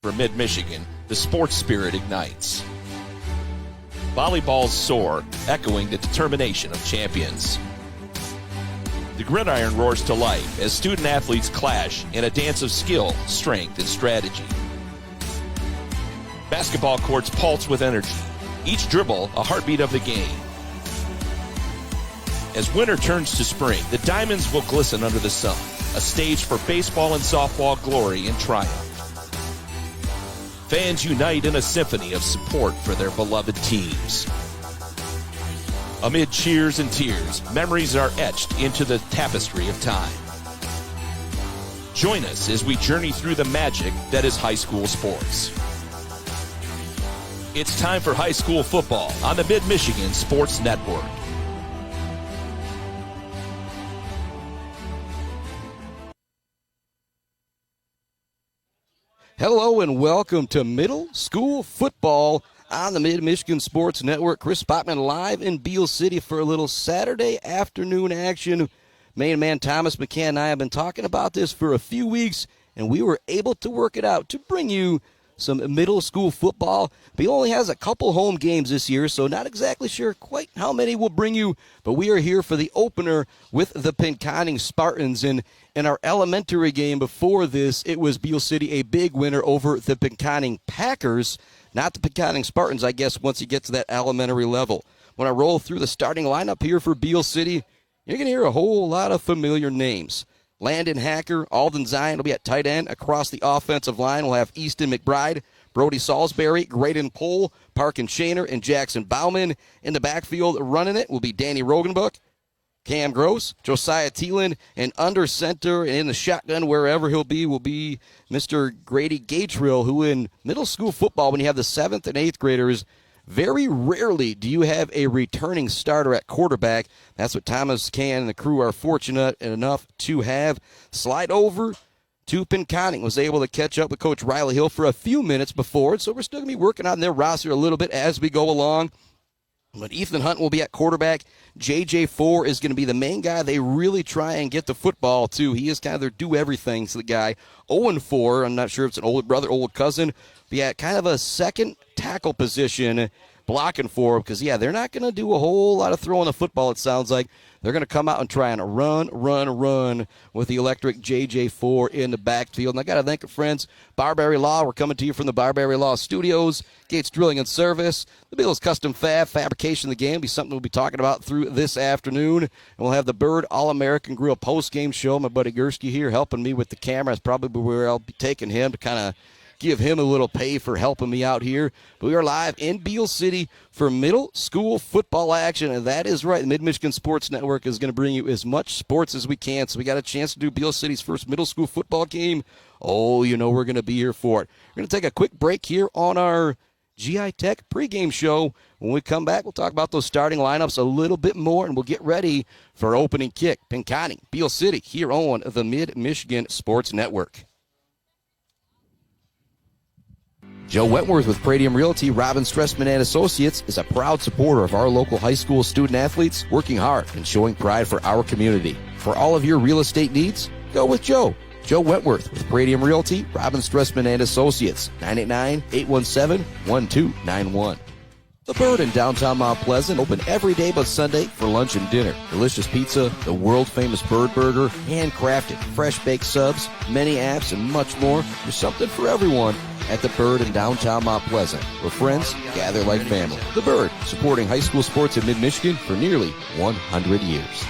For Mid-Michigan, the sports spirit ignites. Volleyballs soar, echoing the determination of champions. The gridiron roars to life as student-athletes clash in a dance of skill, strength, and strategy. Basketball courts pulse with energy, each dribble a heartbeat of the game. As winter turns to spring, the diamonds will glisten under the sun, a stage for baseball and softball glory and triumph. Fans unite in a symphony of support for their beloved teams. Amid cheers and tears, memories are etched into the tapestry of time. Join us as we journey through the magic that is high school sports. It's time for high school football on the Mid-Michigan Sports Network. Hello and welcome to middle school football on the Mid-Michigan Sports Network. Chris Spotman live in Beal City for a little Saturday afternoon action. Main man Thomas McCann and I have been talking about this for a few weeks, and we were able to work it out to bring you some middle school football. Beal only has a couple home games this year, so not exactly sure quite how many we'll bring you, but we are here for the opener with the Pinconning Spartans. And in our elementary game before this, it was Beal City a big winner over the Pinconning Packers, not the Pinconning Spartans, I guess, once you get to that elementary level. When I roll through the starting lineup here for Beal City, you're going to hear a whole lot of familiar names. Landon Hacker, Alden Zion will be at tight end. Across the offensive line, we'll have Easton McBride, Brody Salisbury, Graydon Pohl, Parkin Shaner, and Jackson Bauman. In the backfield, running it will be Danny Rogenbuck, Cam Gross, Josiah Thielen, and under center and in the shotgun, wherever he'll be, will be Mr. Grady Gatrell, who in middle school football, when you have the 7th and 8th graders, very rarely do you have a returning starter at quarterback. That's what Thomas McCann and the crew are fortunate enough to have. Slide over to Pinconning. Was able to catch up with Coach Riley Hill for a few minutes before, so we're still going to be working on their roster a little bit as we go along. But Ethan Hunt will be at quarterback. J.J. Four is going to be the main guy they really try and get the football to. He is kind of their do-everything to the guy. 0-4, I'm not sure if it's an older brother, old cousin. But yeah, kind of a second tackle position blocking for him because, yeah, they're not going to do a whole lot of throwing the football, it sounds like. They're going to come out and try and run with the electric J.J. Four in the backfield. And I got to thank our friends, Barberry Law. We're coming to you from the Barberry Law Studios. Gates Drilling and Service. The Beal's Custom Fabrication of the game will be something we'll be talking about through this afternoon. And we'll have the Bird All-American Grill post-game show. My buddy Gursky here helping me with the camera. That's probably where I'll be taking him to kind of give him a little pay for helping me out here. But we are live in Beal City for middle school football action, and that is right. The Mid-Michigan Sports Network is going to bring you as much sports as we can, so we got a chance to do Beal City's first middle school football game. Oh, you know we're going to be here for it. We're going to take a quick break here on our GI Tech pregame show. When we come back, we'll talk about those starting lineups a little bit more, and we'll get ready for opening kick. Pinconning, Beal City, here on the Mid-Michigan Sports Network. Joe Wentworth with Pradium Realty, Robin Stressman and Associates is a proud supporter of our local high school student athletes, working hard and showing pride for our community. For all of your real estate needs, go with Joe. Joe Wentworth with Pradium Realty, Robin Stressman and Associates, 989-817-1291. The Bird in downtown Mount Pleasant, open every day but Sunday for lunch and dinner. Delicious pizza, the world-famous Bird Burger, handcrafted, fresh-baked subs, many apps, and much more. There's something for everyone at The Bird in downtown Mount Pleasant, where friends gather like family. The Bird, supporting high school sports in mid-Michigan for nearly 100 years.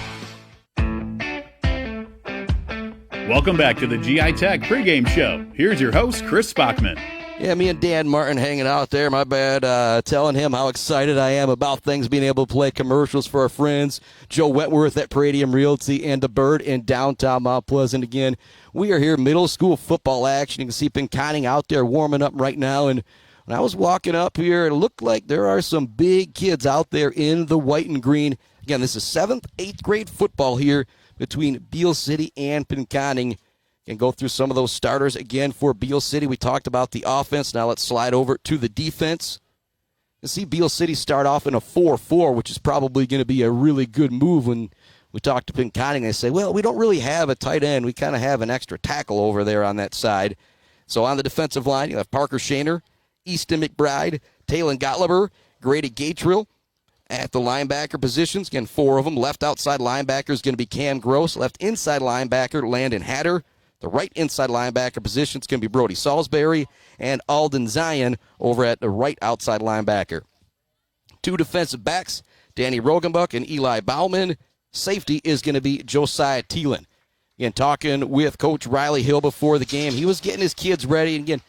Welcome back to the GI Tech pregame show. Here's your host, Chris Spockman. Yeah, me and Dan Martin hanging out there. My bad. Telling him how excited I am about things, being able to play commercials for our friends. Joe Wentworth at Pradium Realty and The Bird in downtown Mount Pleasant. Again, we are here, middle school football action. You can see Pinconning out there warming up right now. And when I was walking up here, it looked like there are some big kids out there in the white and green. Again, this is 7th, 8th grade football here between Beal City and Pinconning. And go through some of those starters again for Beal City. We talked about the offense. Now let's slide over to the defense. You see Beal City start off in a 4-4, which is probably going to be a really good move. When we talk to Pinconning, they say, well, we don't really have a tight end. We kind of have an extra tackle over there on that side. So on the defensive line, you have Parker Shaner, Easton McBride, Talon Gottliber, Grady Gatrell. At the linebacker positions, again, 4 of them. Left outside linebacker is going to be Cam Gross. Left inside linebacker, Landon Hatter. The right inside linebacker position is going to be Brody Salisbury. And Alden Zion over at the right outside linebacker. 2 defensive backs, Danny Rogenbuck and Eli Bauman. Safety is going to be Josiah Thielen. Again, talking with Coach Riley Hill before the game, he was getting his kids ready. And again,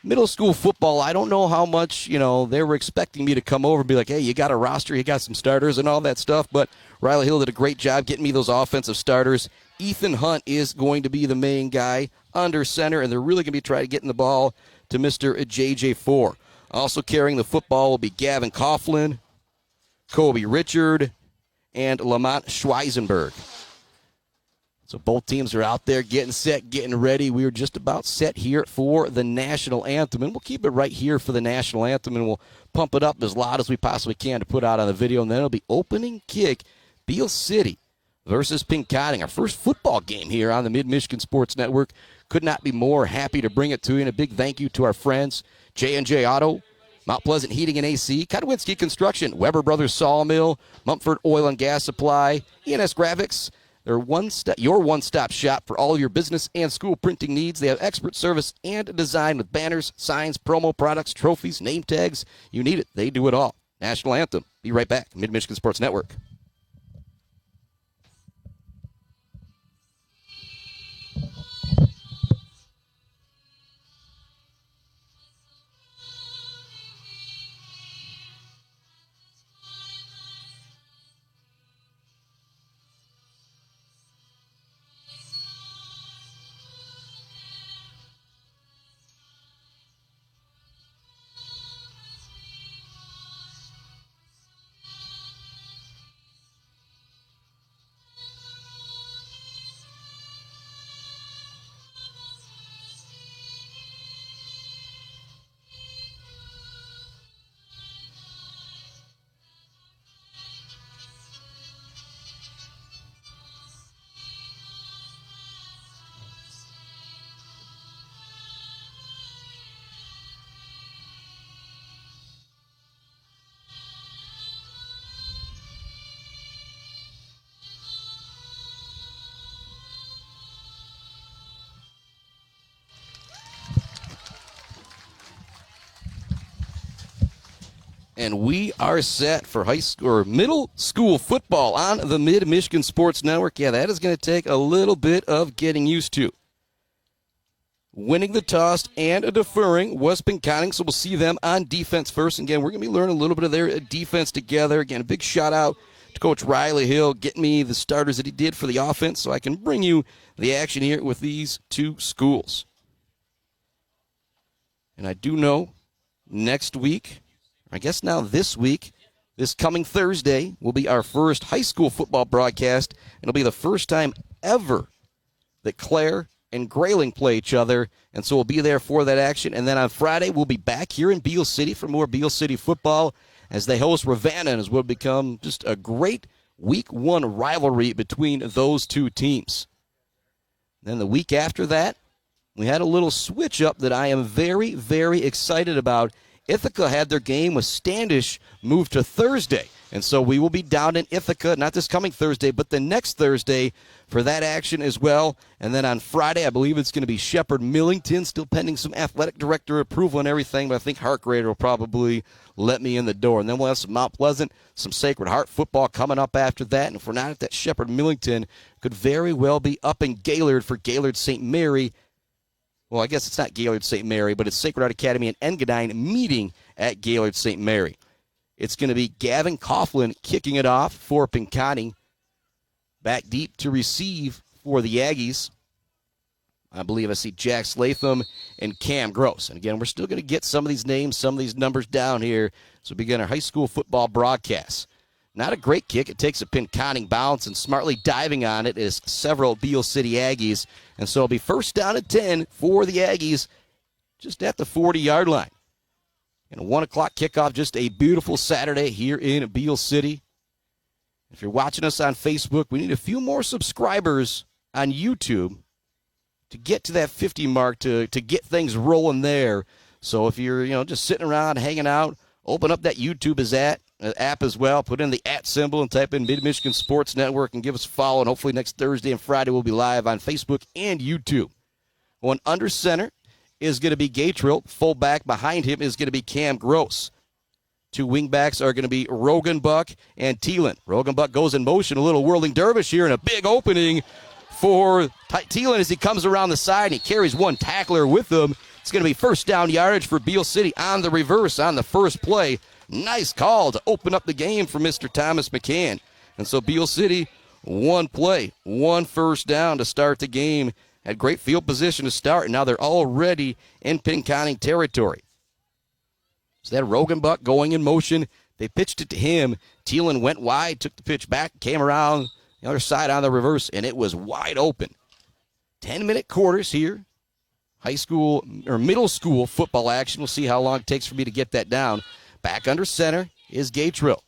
middle school football, I don't know how much, they were expecting me to come over and be like, hey, you got a roster, you got some starters and all that stuff. But Riley Hill did a great job getting me those offensive starters. Ethan Hunt is going to be the main guy under center, and they're really going to be trying to get the ball to Mr. JJ4. Also carrying the football will be Gavin Coughlin, Kobe Richard, and Lamont Schweisenberg. So both teams are out there getting set, getting ready. We are just about set here for the national anthem, and we'll keep it right here for the national anthem, and we'll pump it up as loud as we possibly can to put out on the video, and then it'll be opening kick, Beal City versus Pinconning, our first football game here on the Mid-Michigan Sports Network. Could not be more happy to bring it to you, and a big thank you to our friends, J&J Auto, Mount Pleasant Heating and AC, Kotowinski Construction, Weber Brothers Sawmill, Mumford Oil and Gas Supply, ENS Graphics. They're your one-stop shop for all your business and school printing needs. They have expert service and design with banners, signs, promo products, trophies, name tags. You need it. They do it all. National Anthem. Be right back. Mid-Michigan Sports Network. And we are set for high school or middle school football on the Mid-Michigan Sports Network. Yeah, that is going to take a little bit of getting used to. Winning the toss and deferring was Pinconning, so we'll see them on defense first. Again, we're going to be learning a little bit of their defense together. Again, a big shout-out to Coach Riley Hill getting me the starters that he did for the offense so I can bring you the action here with these 2 schools. And I do know next week, I guess now this week, this coming Thursday, will be our first high school football broadcast. It'll be the first time ever that Clare and Grayling play each other, and so we'll be there for that action. And then on Friday, we'll be back here in Beal City for more Beal City football as they host Ravenna, and it will become just a great Week 1 rivalry between those 2 teams. Then the week after that, we had a little switch-up that I am very, very excited about. Ithaca had their game with Standish moved to Thursday. And so we will be down in Ithaca, not this coming Thursday, but the next Thursday for that action as well. And then on Friday, I believe it's going to be Shepherd Millington, still pending some athletic director approval and everything, but I think Hartgrader will probably let me in the door. And then we'll have some Mount Pleasant, some Sacred Heart football coming up after that. And if we're not at that Shepherd Millington, could very well be up in Gaylord for Gaylord St. Mary. Well, I guess it's not Gaylord St. Mary, but it's Sacred Heart Academy and Engadine meeting at Gaylord St. Mary. It's going to be Gavin Coughlin kicking it off for Pinconning. Back deep to receive for the Aggies. I believe I see Jack Slatham and Cam Gross. And again, we're still going to get some of these names, some of these numbers down here as we begin our high school football broadcast. Not a great kick. It takes a Pinconning bounce, and smartly diving on it is several Beal City Aggies. And so it'll be first down at 10 for the Aggies just at the 40-yard line. And a 1 o'clock kickoff, just a beautiful Saturday here in Beal City. If you're watching us on Facebook, we need a few more subscribers on YouTube to get to that 50 mark to get things rolling there. So if you're just sitting around hanging out, open up that YouTube app as well. Put in the @ symbol and type in Mid-Michigan Sports Network and give us a follow. And hopefully next Thursday and Friday we'll be live on Facebook and YouTube. Going under center is going to be Gatrell. Fullback behind him is going to be Cam Gross. Two wingbacks are going to be Rogenbuck and Thielen. Rogenbuck goes in motion, a little whirling dervish here, and a big opening for Thielen as he comes around the side, and he carries one tackler with him. It's going to be first down yardage for Beal City on the reverse on the first play. Nice call to open up the game for Mr. Thomas McCann. And so Beal City, one play, one first down to start the game. Had great field position to start, and now they're already in Pinconning territory. So that Rogenbuck going in motion. They pitched it to him. Thielen went wide, took the pitch back, came around the other side on the reverse, and it was wide open. 10-minute quarters here. High school or middle school football action. We'll see how long it takes for me to get that down. Back under center is Gatrell.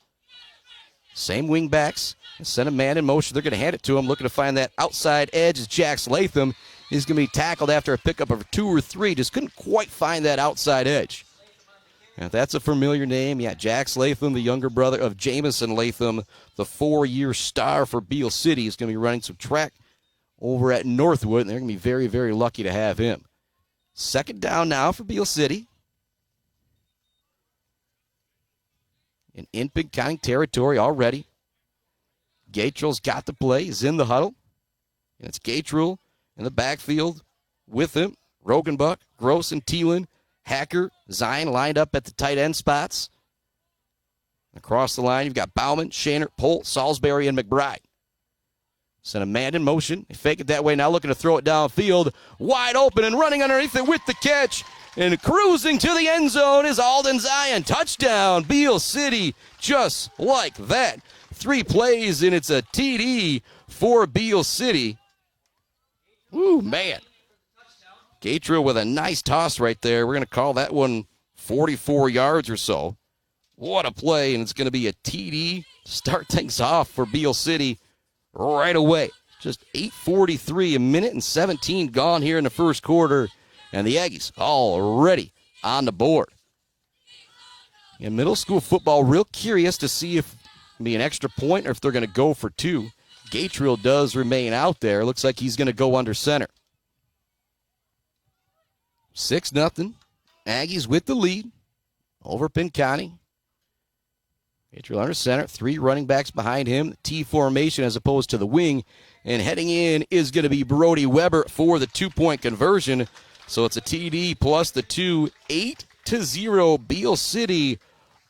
Same wing backs. Send a man in motion. They're going to hand it to him. Looking to find that outside edge is Jax Latham. He's going to be tackled after a pickup of 2 or 3. Just couldn't quite find that outside edge. Now, that's a familiar name. Yeah, Jax Latham, the younger brother of Jamison Latham, the 4-year star for Beal City, is going to be running some track over at Northwood, and they're going to be very, very lucky to have him. Second down now for Beal City. And in Pinconning territory already. Gatrell's got the play. He's in the huddle. And it's Gatrell in the backfield with him. Rogenbuck, Gross, and Thielen. Hacker, Zion lined up at the tight end spots. Across the line, you've got Bauman, Shaner, Polt, Salisbury, and McBride. Send a man in motion. They fake it that way. Now looking to throw it downfield. Wide open and running underneath it with the catch. And cruising to the end zone is Alden Zion. Touchdown, Beal City. Just like that. 3 plays, and it's a TD for Beal City. Woo, man. Gatrell with a nice toss right there. We're going to call that one 44 yards or so. What a play, and it's going to be a TD. Start things off for Beal City right away. Just 8:43, a minute and 17 gone here in the first quarter, and the Aggies already on the board. In middle school football, real curious to see if it'll be an extra point or if they're going to go for 2. Gatrell does remain out there. Looks like he's going to go under center. 6-0. Aggies with the lead over Pinconning. Gatrell under center. 3 running backs behind him. T formation as opposed to the wing. And heading in is going to be Brody Weber for the 2-point conversion. So it's a TD plus the 2. 8-0 Beal City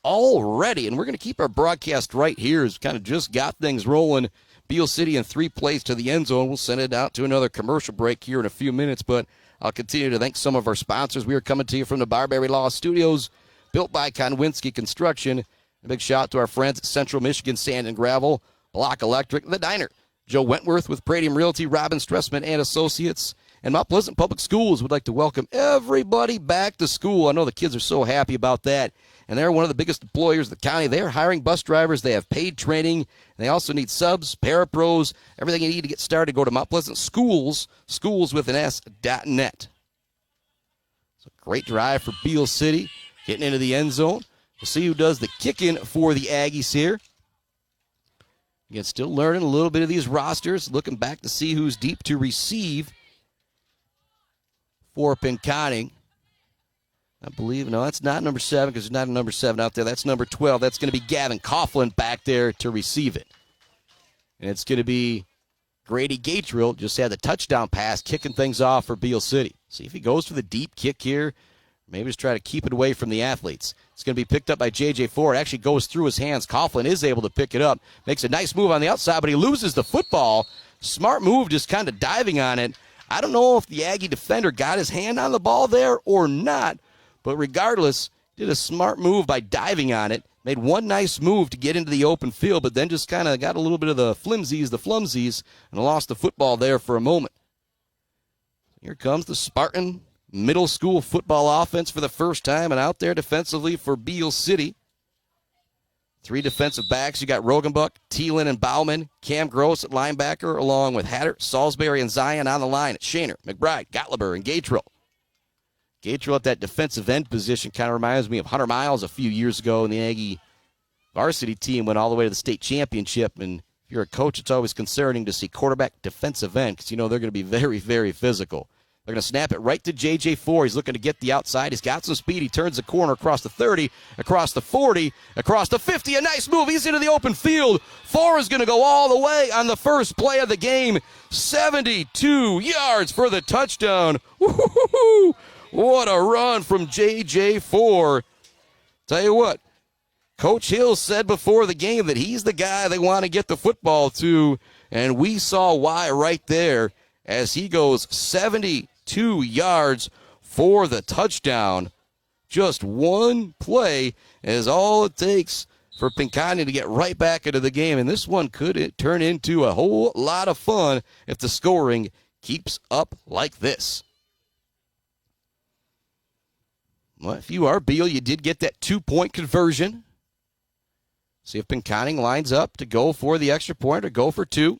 already. And we're going to keep our broadcast right here as kind of just got things rolling. Beal City in 3 plays to the end zone. We'll send it out to another commercial break here in a few minutes, but I'll continue to thank some of our sponsors. We are coming to you from the Barbary Law Studios, built by Konwinski Construction. A big shout out to our friends at Central Michigan Sand and Gravel, Block Electric, The Diner, Joe Wentworth with Pradium Realty, Robin Stressman and Associates, and Mount Pleasant Public Schools would like to welcome everybody back to school. I know the kids are so happy about that, and they're one of the biggest employers in the county. They're hiring bus drivers. They have paid training. And they also need subs, parapros, everything you need to get started. Go to Mount Pleasant Schools, schools.net. So great drive for Beal City, getting into the end zone. We'll see who does the kicking for the Aggies here. Again, still learning a little bit of these rosters, looking back to see who's deep to receive for Pinconning. I believe, no, that's not number 7 because there's not a number 7 out there. That's number 12. That's going to be Gavin Coughlin back there to receive it. And it's going to be Grady Gatrell, just had the touchdown pass, kicking things off for Beal City. See if he goes for the deep kick here. Maybe just try to keep it away from the athletes. It's going to be picked up by J.J. Ford. It actually goes through his hands. Coughlin is able to pick it up. Makes a nice move on the outside, but he loses the football. Smart move, just kind of diving on it. I don't know if the Aggie defender got his hand on the ball there or not, but regardless, did a smart move by diving on it. Made one nice move to get into the open field, but then just kind of got a little bit of the flumsies, and lost the football there for a moment. Here comes the Spartan middle school football offense for the first time, and out there defensively for Beal City. Three defensive backs. You got Rogenbuck, Thielen, and Bauman. Cam Gross at linebacker, along with Hatter, Salisbury, and Zion on the line. Shaner, McBride, Gottlieb, and Gatrell. Gatrell at that defensive end position kind of reminds me of Hunter Miles a few years ago, and the Aggie varsity team went all the way to the state championship. And if you're a coach, it's always concerning to see quarterback defensive end because you know they're going to be very, very physical. They're going to snap it right to J.J. Four. He's looking to get the outside. He's got some speed. He turns the corner across the 30, across the 40, across the 50. A nice move. He's into the open field. Four is going to go all the way on the first play of the game. 72 yards for the touchdown. Woo-hoo-hoo-hoo. What a run from J.J. Four. Tell you what, Coach Hill said before the game that he's the guy they want to get the football to, and we saw why right there as he goes 72 yards for the touchdown. Just one play is all it takes for Pinconning to get right back into the game, and this one could turn into a whole lot of fun if the scoring keeps up like this. Well, if you are Beal, you did get that 2-point conversion. See if Pinconning lines up to go for the extra point or go for two.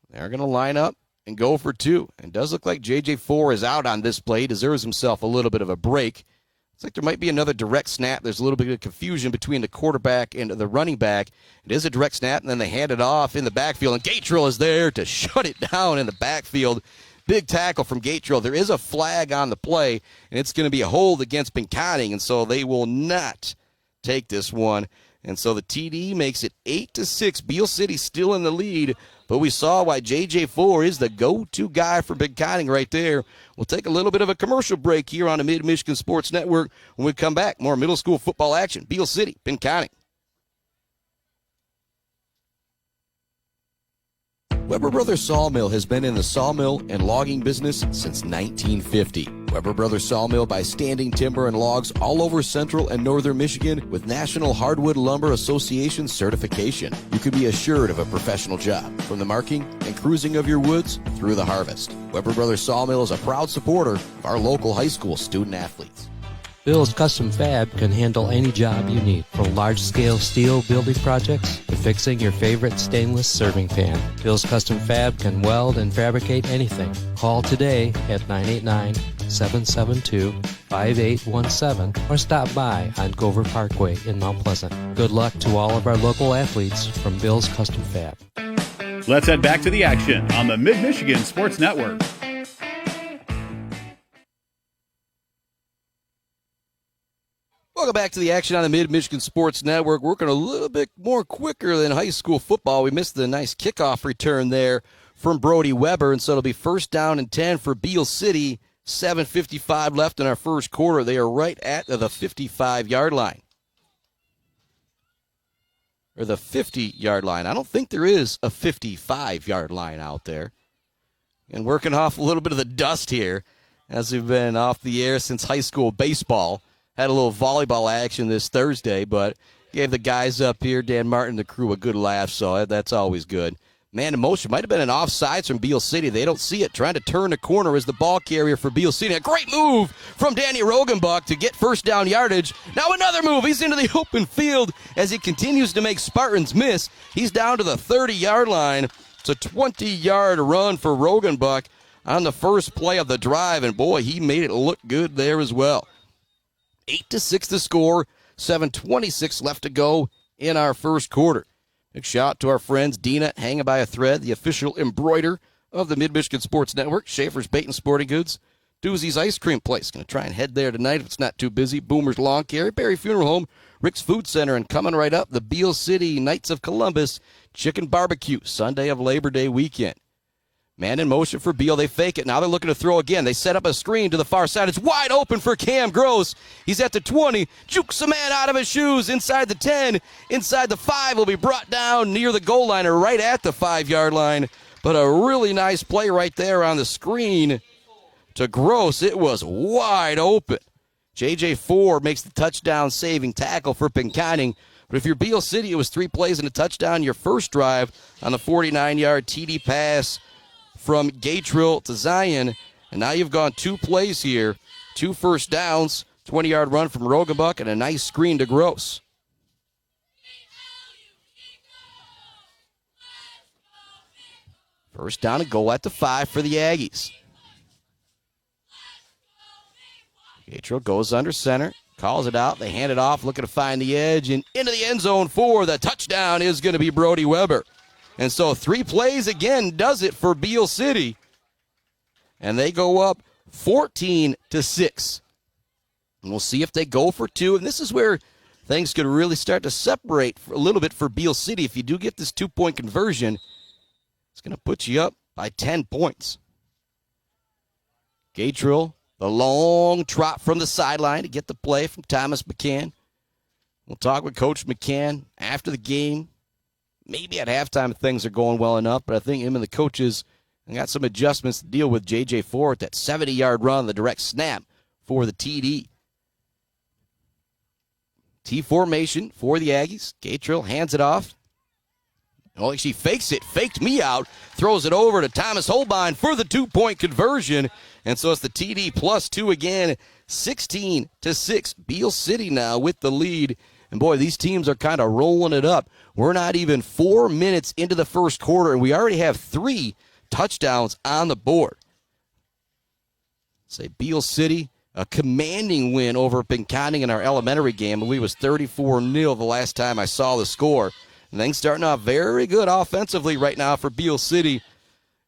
They're going to line up and go for two. And it does look like J.J. Four is out on this play. He deserves himself a little bit of a break. Looks like there might be another direct snap. There's a little bit of confusion between the quarterback and the running back. It is a direct snap, and then they hand it off in the backfield. And Gatrell is there to shut it down in the backfield. Big tackle from Gatrell. There is a flag on the play, and it's going to be a hold against Pinconning, and so they will not take this one. And so the TD makes it 8-6. Beal City still in the lead, but we saw why J.J. Four is the go-to guy for Pinconning right there. We'll take a little bit of a commercial break here on the Mid-Michigan Sports Network. When we come back, more middle school football action. Beal City, Pinconning. Weber Brothers Sawmill has been in the sawmill and logging business since 1950. Weber Brothers Sawmill buys standing timber and logs all over central and northern Michigan with National Hardwood Lumber Association certification. You can be assured of a professional job, from the marking and cruising of your woods through the harvest. Weber Brothers Sawmill is a proud supporter of our local high school student athletes. Bill's Custom Fab can handle any job you need, from large-scale steel building projects to fixing your favorite stainless serving pan. Bill's Custom Fab can weld and fabricate anything. Call today at 989-772-5817 or stop by on Gover Parkway in Mount Pleasant. Good luck to all of our local athletes from Bill's Custom Fab. Let's head back to the action on the Mid-Michigan Sports Network. Welcome back to the action on the Mid-Michigan Sports Network. Working a little bit more quicker than high school football. We missed the nice kickoff return there from Brody Weber, and so it'll be first down and 10 for Beal City. 7:55 left in our first quarter. They are right at the 55-yard line. Or the 50-yard line. I don't think there is a 55-yard line out there. And working off a little bit of the dust here as we've been off the air since high school baseball. Had a little volleyball action this Thursday, but gave the guys up here, Dan Martin, the crew, a good laugh, so that's always good. Man in motion. Might have been an offsides from Beal City. They don't see it. Trying to turn the corner as the ball carrier for Beal City. A great move from Danny Rogenbuck to get first down yardage. Now another move. He's into the open field as he continues to make Spartans miss. He's down to the 30-yard line. It's a 20-yard run for Rogenbuck on the first play of the drive, and boy, he made it look good there as well. 8-6 the score, 7:26 left to go in our first quarter. Big shout out to our friends Dina, hanging by a thread, the official embroider of the Mid-Michigan Sports Network, Schaefer's Bait and Sporting Goods, Doozy's Ice Cream Place. Going to try and head there tonight if it's not too busy. Boomer's Lawn Care, Berry Funeral Home, Rick's Food Center, and coming right up, the Beal City Knights of Columbus Chicken Barbecue, Sunday of Labor Day weekend. Man in motion for Beal. They fake it. Now they're looking to throw again. They set up a screen to the far side. It's wide open for Cam Gross. He's at the 20. Jukes a man out of his shoes inside the 10. Inside the 5 will be brought down near the goal line or right at the 5-yard line. But a really nice play right there on the screen to Gross. It was wide open. J.J. Four makes the touchdown-saving tackle for Pinconning. But if you're Beal City, it was 3 plays and a touchdown your first drive on the 49-yard TD pass from Gatrell to Zion, and now you've gone 2 plays here, 2 first downs, 20-yard run from Rogenbuck, and a nice screen to Gross. First down and goal at the 5 for the Aggies. Gatrell goes under center, calls it out. They hand it off, looking to find the edge, and into the end zone for the touchdown is going to be Brody Weber. And so 3 plays again does it for Beal City. And they go up 14-6. And we'll see if they go for 2. And this is where things could really start to separate a little bit for Beal City. If you do get this 2-point conversion, it's going to put you up by 10 points. Gatrell, the long trot from the sideline to get the play from Thomas McCann. We'll talk with Coach McCann after the game. Maybe at halftime things are going well enough, but I think him and the coaches got some adjustments to deal with J.J. Ford, that 70-yard run, the direct snap for the TD. T formation for the Aggies. Gatrell hands it off. Oh, she fakes it, faked me out, throws it over to Thomas Holbein for the 2-point conversion. And so it's the TD plus 2 again, 16-6. Beal City now with the lead. And boy, these teams are kind of rolling it up. We're not even 4 minutes into the first quarter, and we already have 3 touchdowns on the board. Say Beal City, a commanding win over Pinconning in our elementary game. I believe it was 34-0 the last time I saw the score. And things starting off very good offensively right now for Beal City.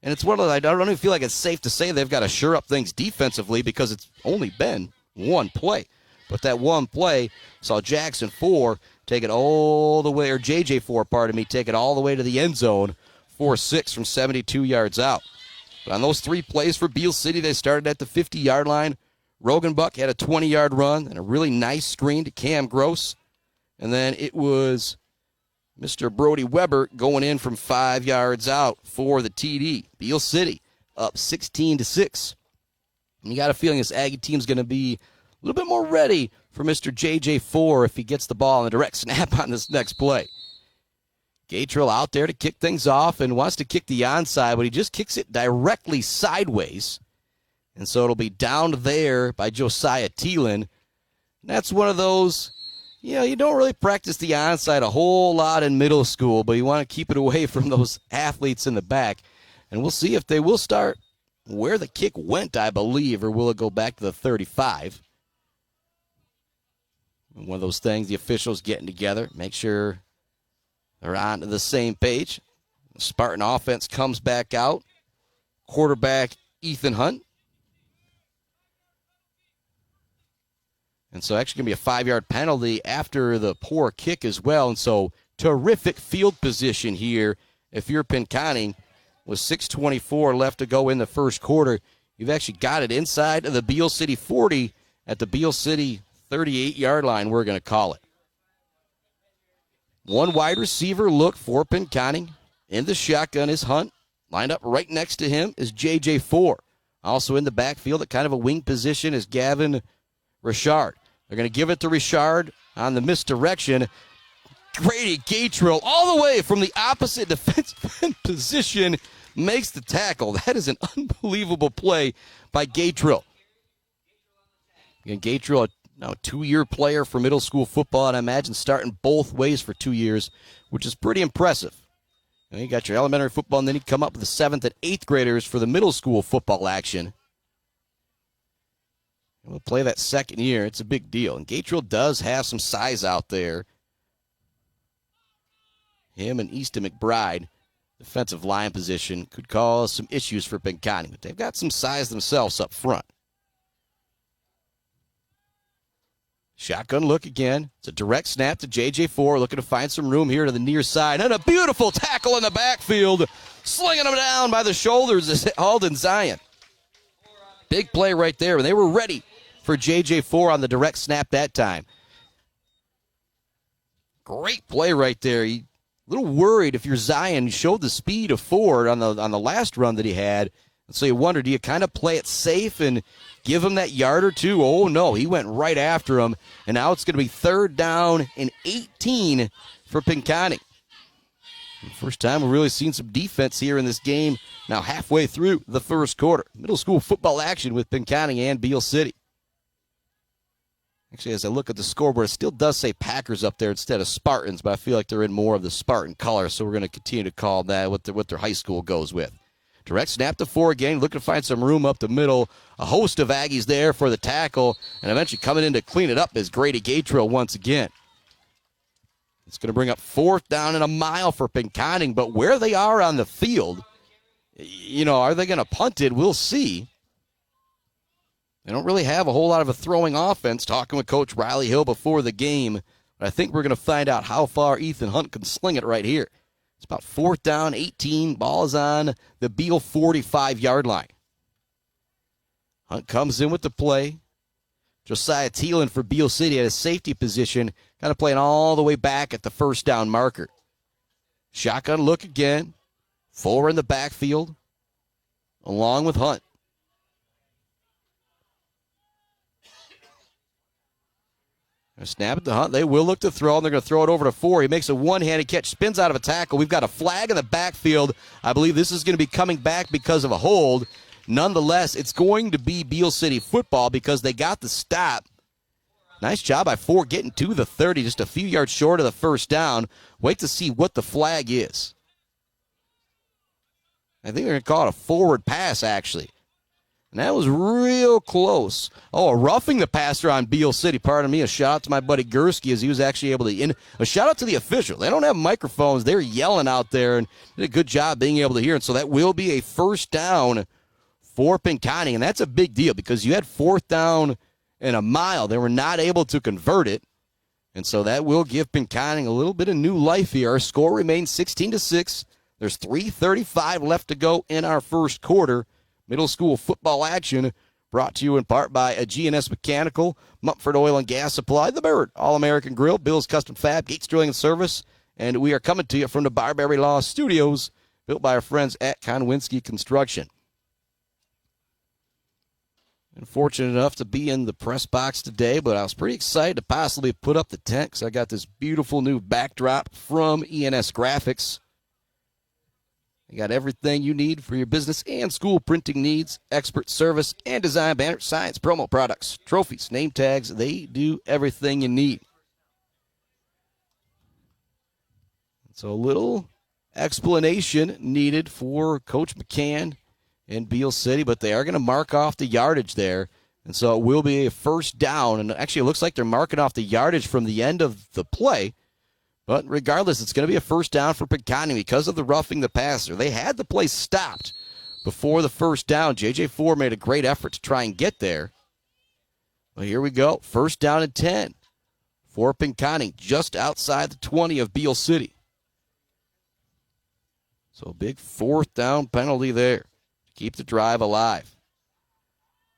And it's one of those, I don't even feel like it's safe to say they've got to shore up things defensively because it's only been 1 play. But that 1 play saw Jackson 4 take it all the way, or JJ 4, pardon me, take it all the way to the end zone, 4-6 from 72 yards out. But on those 3 plays for Beal City, they started at the 50-yard line. Rogenbuck had a 20-yard run and a really nice screen to Cam Gross. And then it was Mr. Brody Weber going in from 5 yards out for the TD. Beal City up 16-6. And you got a feeling this Aggie team's going to be a little bit more ready for Mr. J.J. 4 if he gets the ball in a direct snap on this next play. Gatrell out there to kick things off and wants to kick the onside, but he just kicks it directly sideways. And so it'll be down there by Josiah Thielen. And that's one of those, you don't really practice the onside a whole lot in middle school, but you want to keep it away from those athletes in the back. And we'll see if they will start where the kick went, I believe, or will it go back to the 35? One of those things, the officials getting together, make sure they're on the same page. The Spartan offense comes back out. Quarterback Ethan Hunt. And so actually going to be a 5-yard penalty after the poor kick as well. And so terrific field position here. If you're Pinconning with 6:24 left to go in the first quarter, you've actually got it inside of the Beal City 40 at the Beal City 38-yard line, we're going to call it. 1 wide receiver look for Pinconning. In the shotgun is Hunt. Lined up right next to him is J.J. 4. Also in the backfield at kind of a wing position is Gavin Richard. They're going to give it to Richard on the misdirection. Grady Gatrell all the way from the opposite defensive position makes the tackle. That is an unbelievable play by Gatrell. Again, Gatrell, now a 2-year player for middle school football, and I imagine starting both ways for 2 years, which is pretty impressive. You got your elementary football, and then you come up with the 7th and 8th graders for the middle school football action. And we'll play that second year. It's a big deal. And Gatrell does have some size out there. Him and Easton McBride, defensive line position, could cause some issues for Pinconning. But they've got some size themselves up front. Shotgun look again. It's a direct snap to J.J. 4, looking to find some room here to the near side. And a beautiful tackle in the backfield. Slinging him down by the shoulders is Alden Zion. Big play right there. And they were ready for J.J. 4 on the direct snap that time. Great play right there. A little worried if you're Zion. He showed the speed of Ford on the last run that he had. And so you wonder, do you kind of play it safe and give him that yard or two? Oh, no, he went right after him. And now it's going to be 3rd down and 18 for Pinconning. First time we've really seen some defense here in this game, now halfway through the first quarter. Middle school football action with Pinconning and Beal City. Actually, as I look at the scoreboard, it still does say Packers up there instead of Spartans, but I feel like they're in more of the Spartan color, so we're going to continue to call that what their high school goes with. Direct snap to 4 again, looking to find some room up the middle. A host of Aggies there for the tackle, and eventually coming in to clean it up is Grady Gatrell once again. It's going to bring up 4th down and a mile for Pinconning, but where they are on the field, are they going to punt it? We'll see. They don't really have a whole lot of a throwing offense. Talking with Coach Riley Hill before the game, but I think we're going to find out how far Ethan Hunt can sling it right here. It's about 4th down, 18. Ball is on the Beal 45-yard line. Hunt comes in with the play. Josiah Thielen for Beal City at a safety position, kind of playing all the way back at the 1st down marker. Shotgun look again. Fuller in the backfield, along with Hunt. Snap it to Hunt. They will look to throw, and they're going to throw it over to 4. He makes a one-handed catch, spins out of a tackle. We've got a flag in the backfield. I believe this is going to be coming back because of a hold. Nonetheless, it's going to be Beal City football because they got the stop. Nice job by 4 getting to the 30, just a few yards short of the 1st down. Wait to see what the flag is. I think they're going to call it a forward pass, actually. And that was real close. Oh, roughing the passer on Beal City. Pardon me. A shout out to my buddy Gursky as he was actually able to. A shout out to the official. They don't have microphones. They're yelling out there and did a good job being able to hear. And so that will be a 1st down for Pinconning. And that's a big deal because you had 4th down and a mile. They were not able to convert it. And so that will give Pinconning a little bit of new life here. Our score remains 16-6. There's 3:35 left to go in our 1st quarter. Middle school football action brought to you in part by a GNS Mechanical, Mumford Oil and Gas Supply, The Bird, All-American Grill, Bill's Custom Fab, Gates Drilling and Service, and we are coming to you from the Barberry Law Studios, built by our friends at Konwinski Construction. I'm fortunate enough to be in the press box today, but I was pretty excited to possibly put up the tent because I got this beautiful new backdrop from ENS Graphics. You got everything you need for your business and school printing needs, expert service, and design banners, signs, promo products, trophies, name tags. They do everything you need. So a little explanation needed for Coach McCann in Beal City, but they are going to mark off the yardage there. And so it will be a 1st down. And actually, it looks like they're marking off the yardage from the end of the play. But regardless, it's going to be a 1st down for Pinconning because of the roughing the passer. They had the play stopped before the 1st down. J.J. Ford made a great effort to try and get there. Well, here we go. 1st down and 10 for Pinconning, just outside the 20 of Beal City. So a big 4th down penalty there to keep the drive alive.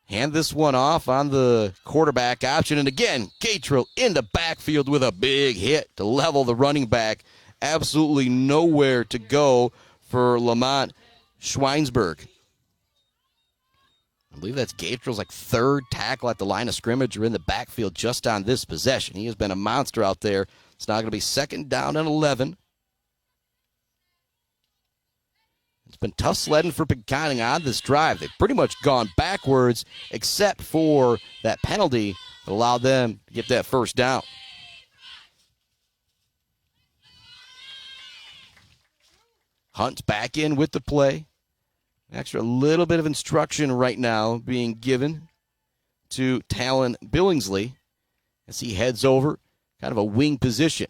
Hand this one off on the quarterback option. And again, Gatrell in the backfield with a big hit to level the running back. Absolutely nowhere to go for Lamont Schweinsberg. I believe that's Gatrell's 3rd tackle at the line of scrimmage or in the backfield just on this possession. He has been a monster out there. It's now going to be 2nd down and 11. It's been tough sledding for Pinconning on this drive. They've pretty much gone backwards except for that penalty that allowed them to get that 1st down. Hunt's back in with the play. Extra little bit of instruction right now being given to Talon Billingsley as he heads over, kind of a wing position.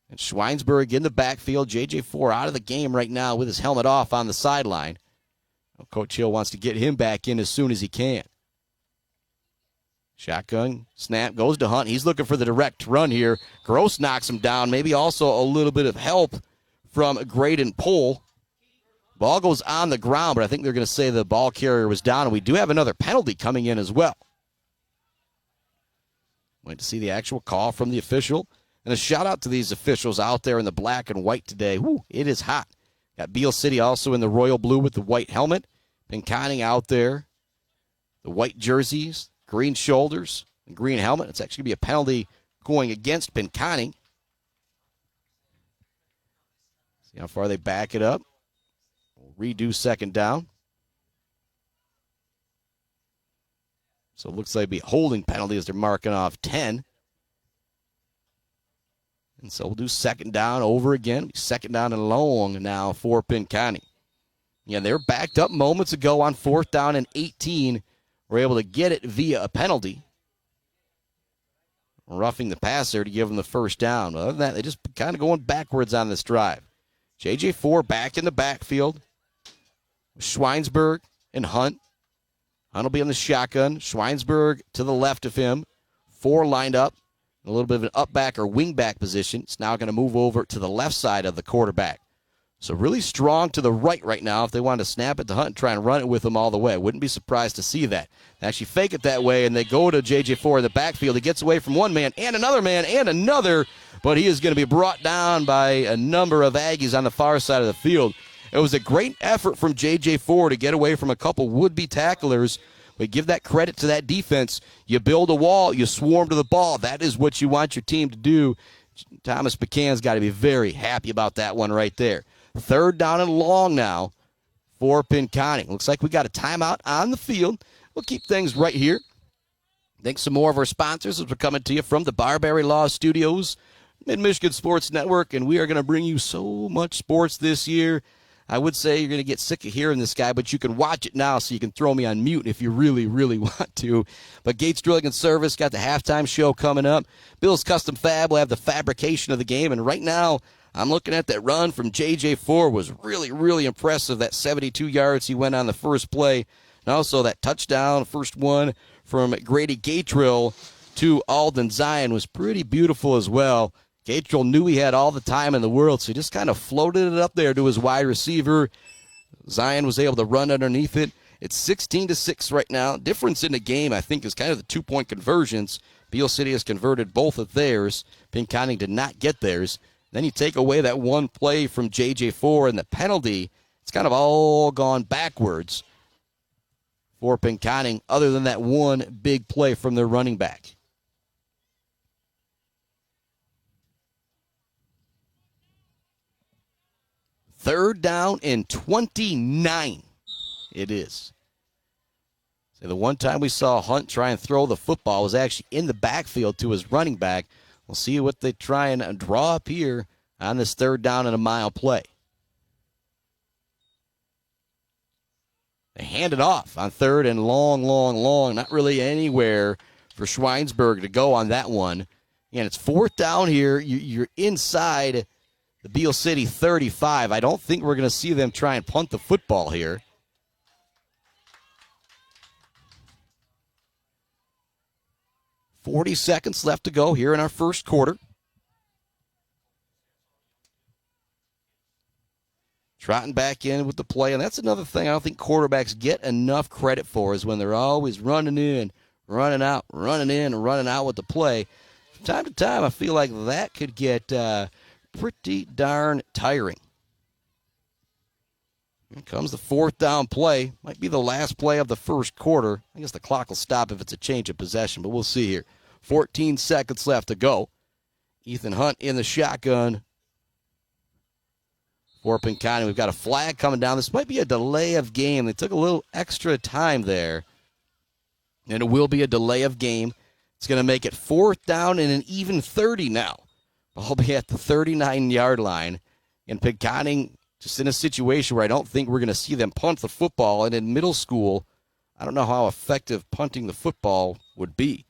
And Schweinsberg in the backfield. J.J. Ford out of the game right now with his helmet off on the sideline. Coach Hill wants to get him back in as soon as he can. Shotgun snap goes to Hunt. He's looking for the direct run here. Gross knocks him down. Maybe also a little bit of help from Graydon Pohl. Ball goes on the ground, but I think they're going to say the ball carrier was down. And we do have another penalty coming in as well. Wait to see the actual call from the official. And a shout-out to these officials out there in the black and white today. Woo, it is hot. Got Beal City also in the royal blue with the white helmet. Pinconning out there. The white jerseys, green shoulders, and green helmet. It's actually going to be a penalty going against Pinconning. See how far they back it up. We'll redo 2nd down. So it looks like it'll be a holding penalty as they're marking off 10. And so we'll do 2nd down over again. 2nd down and long now for Pinconning. Yeah, they were backed up moments ago on 4th down and 18. Were able to get it via a penalty. Roughing the passer to give them the first down. Other than that, they just kind of going backwards on this drive. J.J. Ford back in the backfield. Schweinsberg and Hunt. Hunt will be in the shotgun. Schweinsberg to the left of him. Ford lined up. A little bit of an up back or wing back position. It's now going to move over to the left side of the quarterback. So really strong to the right now if they wanted to snap it to Hunt and try and run it with him all the way. I wouldn't be surprised to see that. They actually fake it that way, and they go to J.J. Ford in the backfield. He gets away from one man, and another, but he is going to be brought down by a number of Aggies on the far side of the field. It was a great effort from J.J. Ford to get away from a couple would-be tacklers. We give that credit to that defense. You build a wall, you swarm to the ball. That is what you want your team to do. Thomas McCann's got to be very happy about that one right there. 3rd down and long now for Pinconning. Looks like we got a timeout on the field. We'll keep things right here. Thanks some more of our sponsors as we're coming to you from the Barberry Law Studios, Mid-Michigan Sports Network, and we are going to bring you so much sports this year. I would say you're going to get sick of hearing this guy, but you can watch it now so you can throw me on mute if you really, really want to. But Gates Drilling and Service got the halftime show coming up. Bill's Custom Fab will have the fabrication of the game, and right now I'm looking at that run from J.J. Ford was really, really impressive. That 72 yards he went on the first play. And also that touchdown, first one from Grady Gatrell to Alden Zion was pretty beautiful as well. Gatrell knew he had all the time in the world, so he just kind of floated it up there to his wide receiver. Zion was able to run underneath it. It's 16-6 right now. Difference in the game, I think, is kind of the 2-point conversions. Beal City has converted both of theirs. Pinconning did not get theirs. Then you take away that one play from J.J. Ford and the penalty. It's kind of all gone backwards for Pinconning, other than that one big play from their running back. Third down and 29 it is. So the one time we saw Hunt try and throw the football was actually in the backfield to his running back. We'll see what they try and draw up here on this 3rd down and a mile play. They hand it off on 3rd and long. Not really anywhere for Schweinsberg to go on that one. And it's 4th down here. You're inside the Beal City 35. I don't think we're going to see them try and punt the football here. .40 seconds left to go here in our first quarter. Trotting back in with the play, and that's another thing I don't think quarterbacks get enough credit for is when they're always running in, running out, running in, and running out with the play. From time to time, I feel like that could get pretty darn tiring. Here comes the 4th down play. Might be the last play of the first quarter. I guess the clock will stop if it's a change of possession, but we'll see here. 14 seconds left to go. Ethan Hunt in the shotgun for Pinconning. We've got a flag coming down. This might be a delay of game. They took a little extra time there, and it will be a delay of game. It's going to make it 4th down and an even 30 now. I'll be at the 39-yard line, and Pinconning just in a situation where I don't think we're going to see them punt the football. And in middle school, I don't know how effective punting the football would be.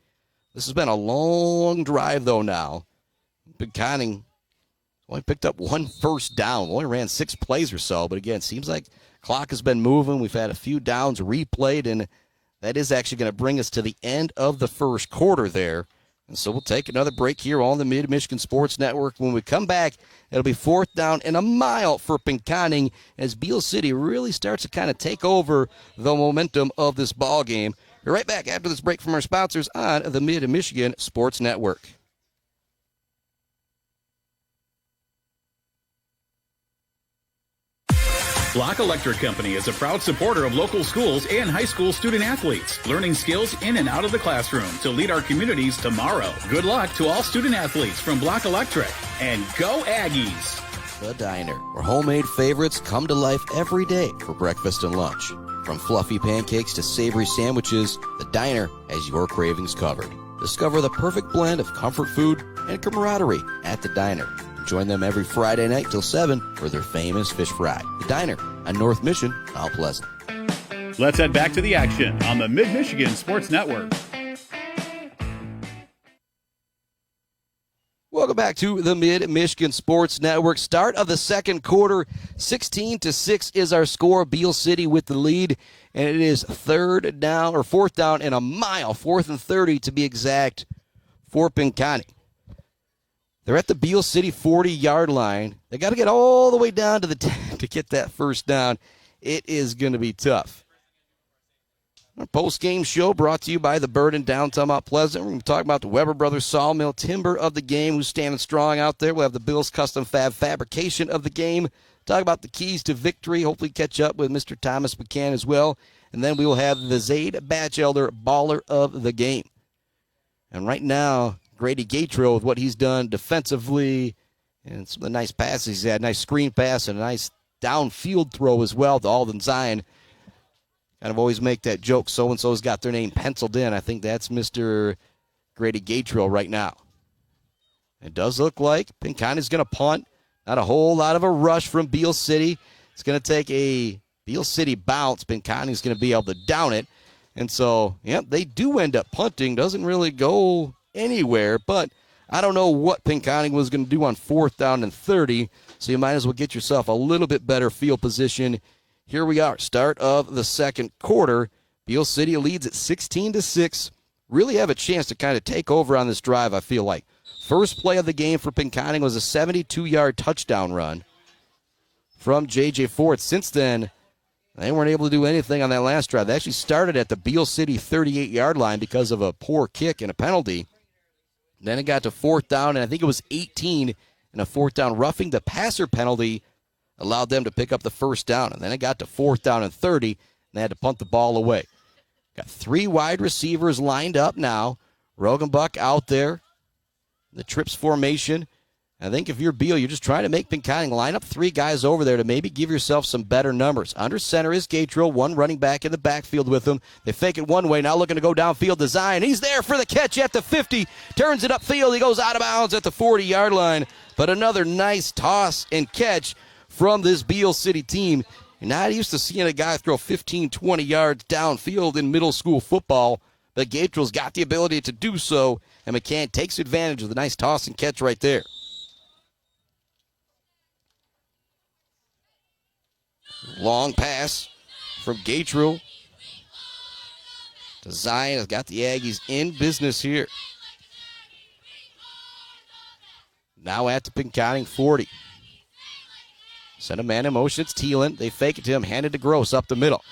This has been a long drive, though, now. Pinconning only picked up one first down. Only ran 6 plays or so. But, again, it seems like clock has been moving. We've had a few downs replayed, and that is actually going to bring us to the end of the first quarter there. And so we'll take another break here on the Mid-Michigan Sports Network. When we come back, it'll be 4th down and a mile for Pinconning as Beal City really starts to kind of take over the momentum of this ball game. We're right back after this break from our sponsors on the Mid-Michigan Sports Network. Block Electric Company is a proud supporter of local schools and high school student athletes, learning skills in and out of the classroom to lead our communities tomorrow. Good luck to all student athletes from Block Electric, and go Aggies! The Diner, where homemade favorites come to life every day for breakfast and lunch. From fluffy pancakes to savory sandwiches, The Diner has your cravings covered. Discover the perfect blend of comfort food and camaraderie at The Diner. Join them every Friday night till 7 for their famous fish fry. The Diner on North Mission, Mount Pleasant. Let's head back to the action on the Mid-Michigan Sports Network. Welcome back to the Mid-Michigan Sports Network. Start of the second quarter, 16-6 is our score. Beal City with the lead, and it is fourth down and a mile, 4th and 30 to be exact, for Pinconning. They're at the Beal City 40-yard line. They got to get all the way down to the 10 to get that first down. It is going to be tough. Our post-game show brought to you by the Bird in downtown Mount Pleasant. We're going to talk about the Weber Brothers Sawmill Timber of the game, who's standing strong out there. We'll have the Bills Custom Fab Fabrication of the game. Talk about the keys to victory. Hopefully catch up with Mr. Thomas McCann as well. And then we will have the Zaid Batchelder Baller of the game. And right now, Grady Gatrell with what he's done defensively and some of the nice passes he's had. Nice screen pass and a nice downfield throw as well to Alden Zion. Kind of always make that joke, so-and-so's got their name penciled in. I think that's Mr. Grady Gatrell right now. It does look like Pinconning is going to punt. Not a whole lot of a rush from Beal City. It's going to take a Beal City bounce. Pinconning is going to be able to down it. And so, they do end up punting. Doesn't really go anywhere, but I don't know what Pinconning was going to do on 4th down and 30, so you might as well get yourself a little bit better field position. Here we are, start of the second quarter. Beal City leads at 16-6. Really have a chance to kind of take over on this drive, I feel like. First play of the game for Pinconning was a 72-yard touchdown run from J.J. Ford. Since then, they weren't able to do anything on that last drive. They actually started at the Beal City 38-yard line because of a poor kick and a penalty. Then it got to 4th down, and I think it was 18 and a 4th down roughing the passer penalty allowed them to pick up the first down. And then it got to 4th down and 30, and they had to punt the ball away. Got 3 wide receivers lined up now. Rogenbuck out there. The trips formation. I think if you're Beal, you're just trying to make Pinconning line up 3 guys over there to maybe give yourself some better numbers. Under center is Gatrell, 1 running back in the backfield with him. They fake it one way, now looking to go downfield to Zion. He's there for the catch at the 50, turns it upfield. He goes out of bounds at the 40-yard line. But another nice toss and catch from this Beal City team. You're not used to seeing a guy throw 15, 20 yards downfield in middle school football, but Gatrell's got the ability to do so, and McCann takes advantage of the nice toss and catch right there. Long pass from Gatrell to Zion. Has got the Aggies in business here. Now at the Pinconning 40. Send a man in motion. It's Thielen. They fake it to him. Hand it to Gross up the middle.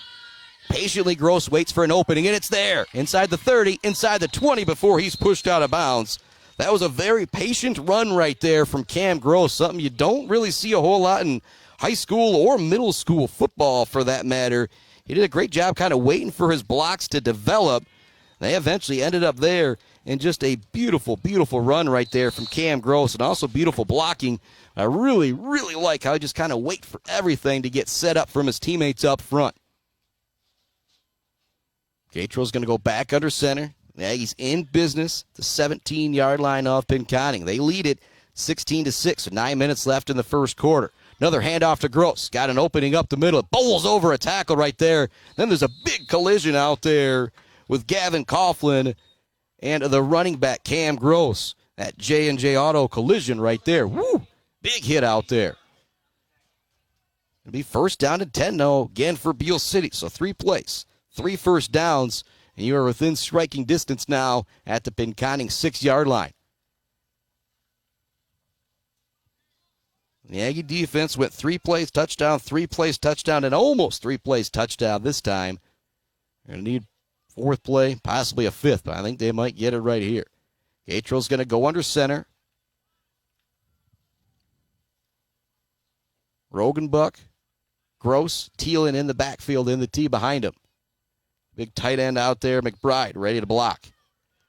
Patiently, Gross waits for an opening, and it's there. Inside the 30, inside the 20 before he's pushed out of bounds. That was a very patient run right there from Cam Gross, something you don't really see a whole lot in high school or middle school football for that matter. He did a great job kind of waiting for his blocks to develop. They eventually ended up there, and just a beautiful, beautiful run right there from Cam Gross, and also beautiful blocking. I really, really like how he just kind of wait for everything to get set up from his teammates up front. Gatrell's going to go back under center. The Aggies in business, the 17-yard line of Pinconning. They lead it 16-6 with 9 minutes left in the first quarter. Another handoff to Gross. Got an opening up the middle. Bowls over a tackle right there. Then there's a big collision out there with Gavin Coughlin and the running back Cam Gross. That J&J Auto collision right there. Woo! Big hit out there. It'll be 1st down and 10, though, again for Beal City. So 3 plays, 3 first downs, and you are within striking distance now at the Pinconning 6-yard line. The Aggie defense went 3 plays, touchdown, 3 plays, touchdown, and almost 3 plays, touchdown this time. They're going to need 4th play, possibly a 5th, but I think they might get it right here. Gatrell's going to go under center. Rogenbuck, Gross, Thielen in the backfield in the T behind him. Big tight end out there, McBride, ready to block.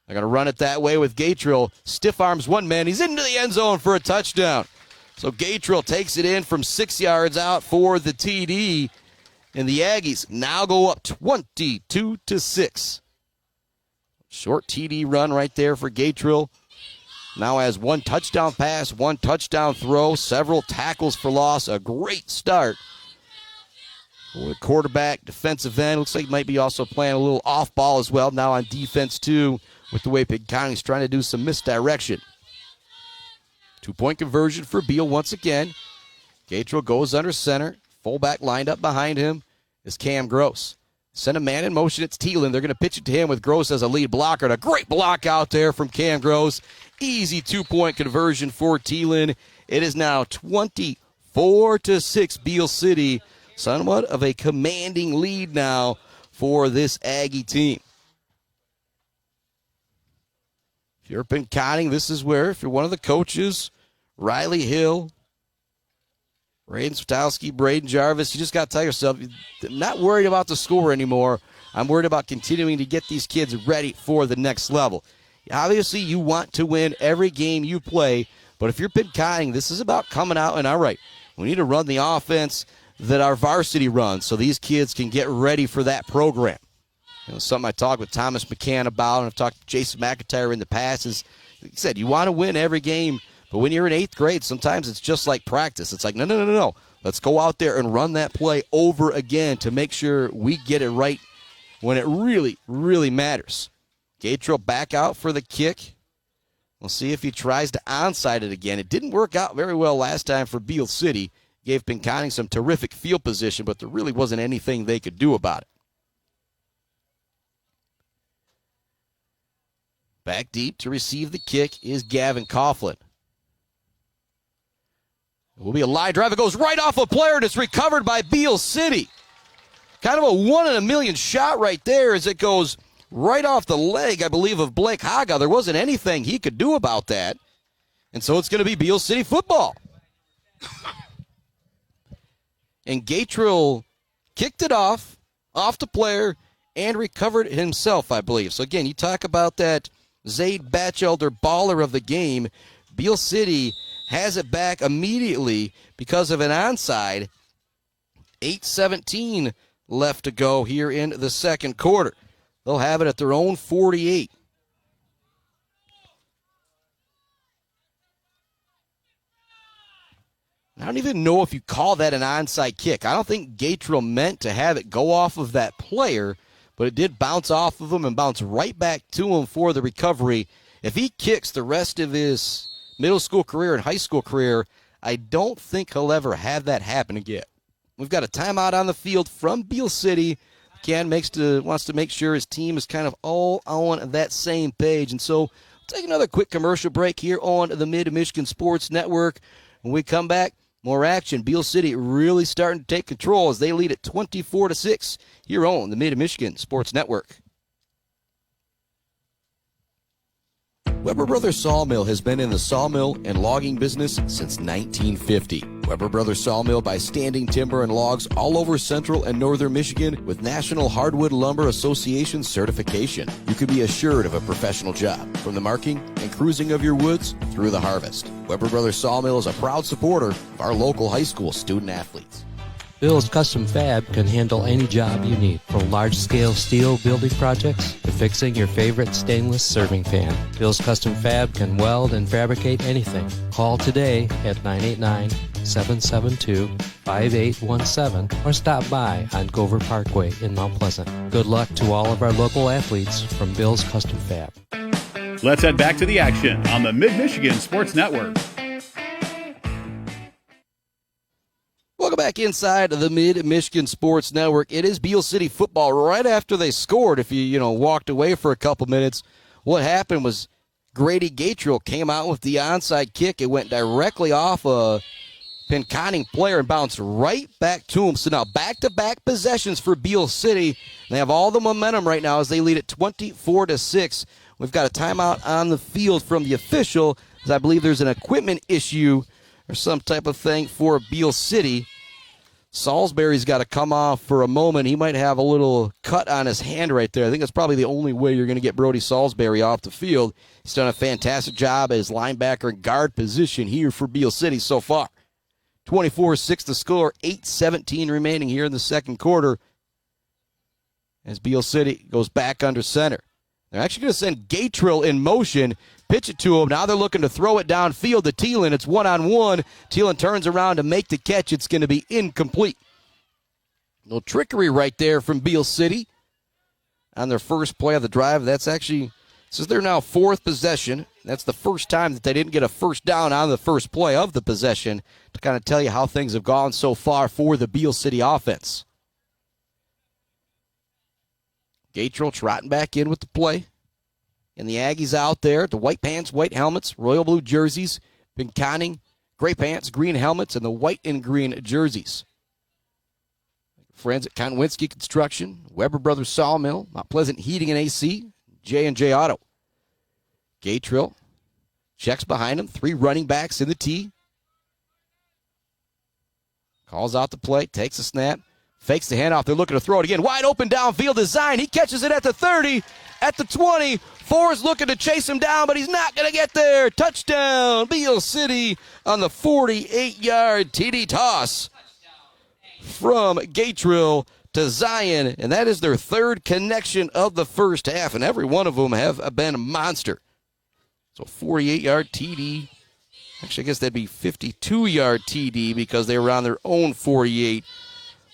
They're going to run it that way with Gatrell. Stiff arms one man. He's into the end zone for a touchdown. So Gatrell takes it in from 6 yards out for the TD. And the Aggies now go up 22-6. Short TD run right there for Gatrell. Now has 1 touchdown pass, 1 touchdown throw, several tackles for loss. A great start for the quarterback, defensive end. Looks like he might be also playing a little off ball as well. Now on defense, too, with the way Pinconning's trying to do some misdirection. 2-point conversion for Beal once again. Gatrell goes under center. Fullback lined up behind him is Cam Gross. Send a man in motion. It's Thielen. They're going to pitch it to him with Gross as a lead blocker. And a great block out there from Cam Gross. Easy 2-point conversion for Thielen. It is now 24-6 Beal City. Somewhat of a commanding lead now for this Aggie team. If you're Pinconning, this is where, if you're one of the coaches, Riley Hill, Braden Stowski, Braden Jarvis, you just got to tell yourself, I'm not worried about the score anymore. I'm worried about continuing to get these kids ready for the next level. Obviously, you want to win every game you play, but if you're Pinconning, this is about coming out and, all right, we need to run the offense that our varsity runs so these kids can get ready for that program. Something I talked with Thomas McCann about, and I've talked to Jason McIntyre in the past, is, like I said, you want to win every game, but when you're in 8th grade, sometimes it's just like practice. It's like, no. Let's go out there and run that play over again to make sure we get it right when it really, really matters. Gatrell back out for the kick. We'll see if he tries to onside it again. It didn't work out very well last time for Beal City. Gave Pinconning some terrific field position, but there really wasn't anything they could do about it. Back deep to receive the kick is Gavin Coughlin. It will be a line drive. It goes right off a player, and it's recovered by Beal City. Kind of a 1 in a million shot right there as it goes right off the leg, I believe, of Blake Haga. There wasn't anything he could do about that. And so it's going to be Beal City football. And Gatrell kicked it off the player, and recovered himself, I believe. So, again, you talk about that Zaid Batchelder baller of the game. Beal City has it back immediately because of an onside. 8:17 left to go here in the second quarter. They'll have it at their own 48. I don't even know if you call that an onside kick. I don't think Gatrell meant to have it go off of that player, but it did bounce off of him and bounce right back to him for the recovery. If he kicks the rest of his middle school career and high school career, I don't think he'll ever have that happen again. We've got a timeout on the field from Beal City. Ken wants to make sure his team is kind of all on that same page. And so we'll take another quick commercial break here on the Mid-Michigan Sports Network. When we come back, more action. Beal City really starting to take control as they lead at 24-6 here on the Mid-Michigan Sports Network. Weber Brothers Sawmill has been in the sawmill and logging business since 1950. Weber Brothers Sawmill buys standing timber and logs all over central and northern Michigan with National Hardwood Lumber Association certification. You can be assured of a professional job, from the marking and cruising of your woods through the harvest. Weber Brothers Sawmill is a proud supporter of our local high school student athletes. Bill's Custom Fab can handle any job you need, from large-scale steel building projects to fixing your favorite stainless serving pan. Bill's Custom Fab can weld and fabricate anything. Call today at 989-772-5817 or stop by on Gover Parkway in Mount Pleasant. Good luck to all of our local athletes from Bill's Custom Fab. Let's head back to the action on the Mid-Michigan Sports Network. Welcome back inside of the Mid-Michigan Sports Network. It is Beal City football right after they scored. If you walked away for a couple minutes, what happened was Grady Gatrell came out with the onside kick. It went directly off a Pinconning player and bounced right back to him. So now back-to-back possessions for Beal City. They have all the momentum right now as they lead at 24-6. We've got a timeout on the field from the official, as I believe there's an equipment issue or some type of thing for Beal City. Salisbury's got to come off for a moment. He might have a little cut on his hand right there. I think that's probably the only way you're going to get Brody Salisbury off the field. He's done a fantastic job at his linebacker and guard position here for Beal City so far. 24-6 the score, 8:17 remaining here in the second quarter as Beal City goes back under center. They're actually going to send Gatrell in motion, pitch it to him. Now they're looking to throw it downfield to Thielen. It's one-on-one. Thielen turns around to make the catch. It's going to be incomplete. No trickery right there from Beal City on their first play of the drive. That's actually, since they're now fourth possession, that's the first time that they didn't get a first down on the first play of the possession, to kind of tell you how things have gone so far for the Beal City offense. Gatrell trotting back in with the play. And the Aggies out there, the white pants, white helmets, royal blue jerseys, Pinconning, gray pants, green helmets, and the white and green jerseys. Friends at Konwinski Construction, Weber Brothers Sawmill, Mount Pleasant Heating and AC, J&J Auto. Gatrell checks behind him, 3 running backs in the tee. Calls out the play, takes a snap, fakes the handoff. They're looking to throw it again. Wide open downfield design. He catches it at the 30, at the 20. Ford's looking to chase him down, but he's not going to get there. Touchdown, Beal City on the 48-yard TD toss from Gatrell to Zion, and that is their third connection of the first half, and every one of them have been a monster. So 48-yard TD. Actually, I guess that'd be 52-yard TD because they were on their own 48.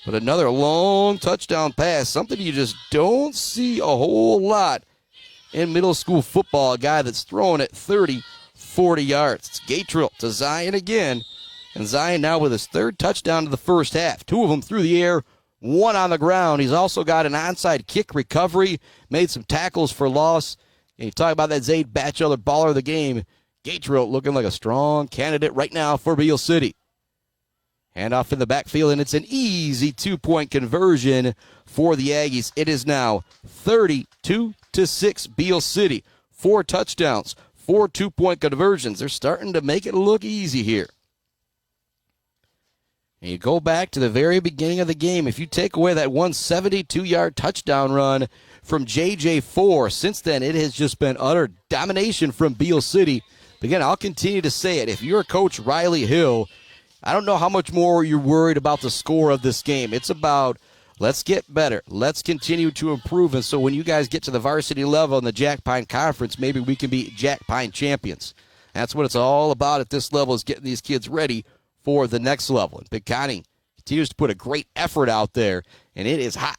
But another long touchdown pass, something you just don't see a whole lot in middle school football. A guy that's throwing it 30, 40 yards. It's Gatrell to Zion again. And Zion now with his third touchdown of the first half. 2 of them through the air, 1 on the ground. He's also got an onside kick recovery, made some tackles for loss. And you talk about that Zaid Batchelor baller of the game. Gatrell looking like a strong candidate right now for Beal City. Handoff in the backfield, and it's an easy 2-point conversion for the Aggies. It is now 32-6 Beal City. 4 touchdowns, 4 2-point conversions. They're starting to make it look easy here. And you go back to the very beginning of the game. If you take away that 172-yard touchdown run from J.J. Ford, since then it has just been utter domination from Beal City. Again, I'll continue to say it. If you're Coach Riley Hill, I don't know how much more you're worried about the score of this game. It's about, let's get better. Let's continue to improve. And so when you guys get to the varsity level in the Jack Pine Conference, maybe we can be Jack Pine champions. That's what it's all about at this level, is getting these kids ready for the next level. And Pinconning continues to put a great effort out there, and it is hot.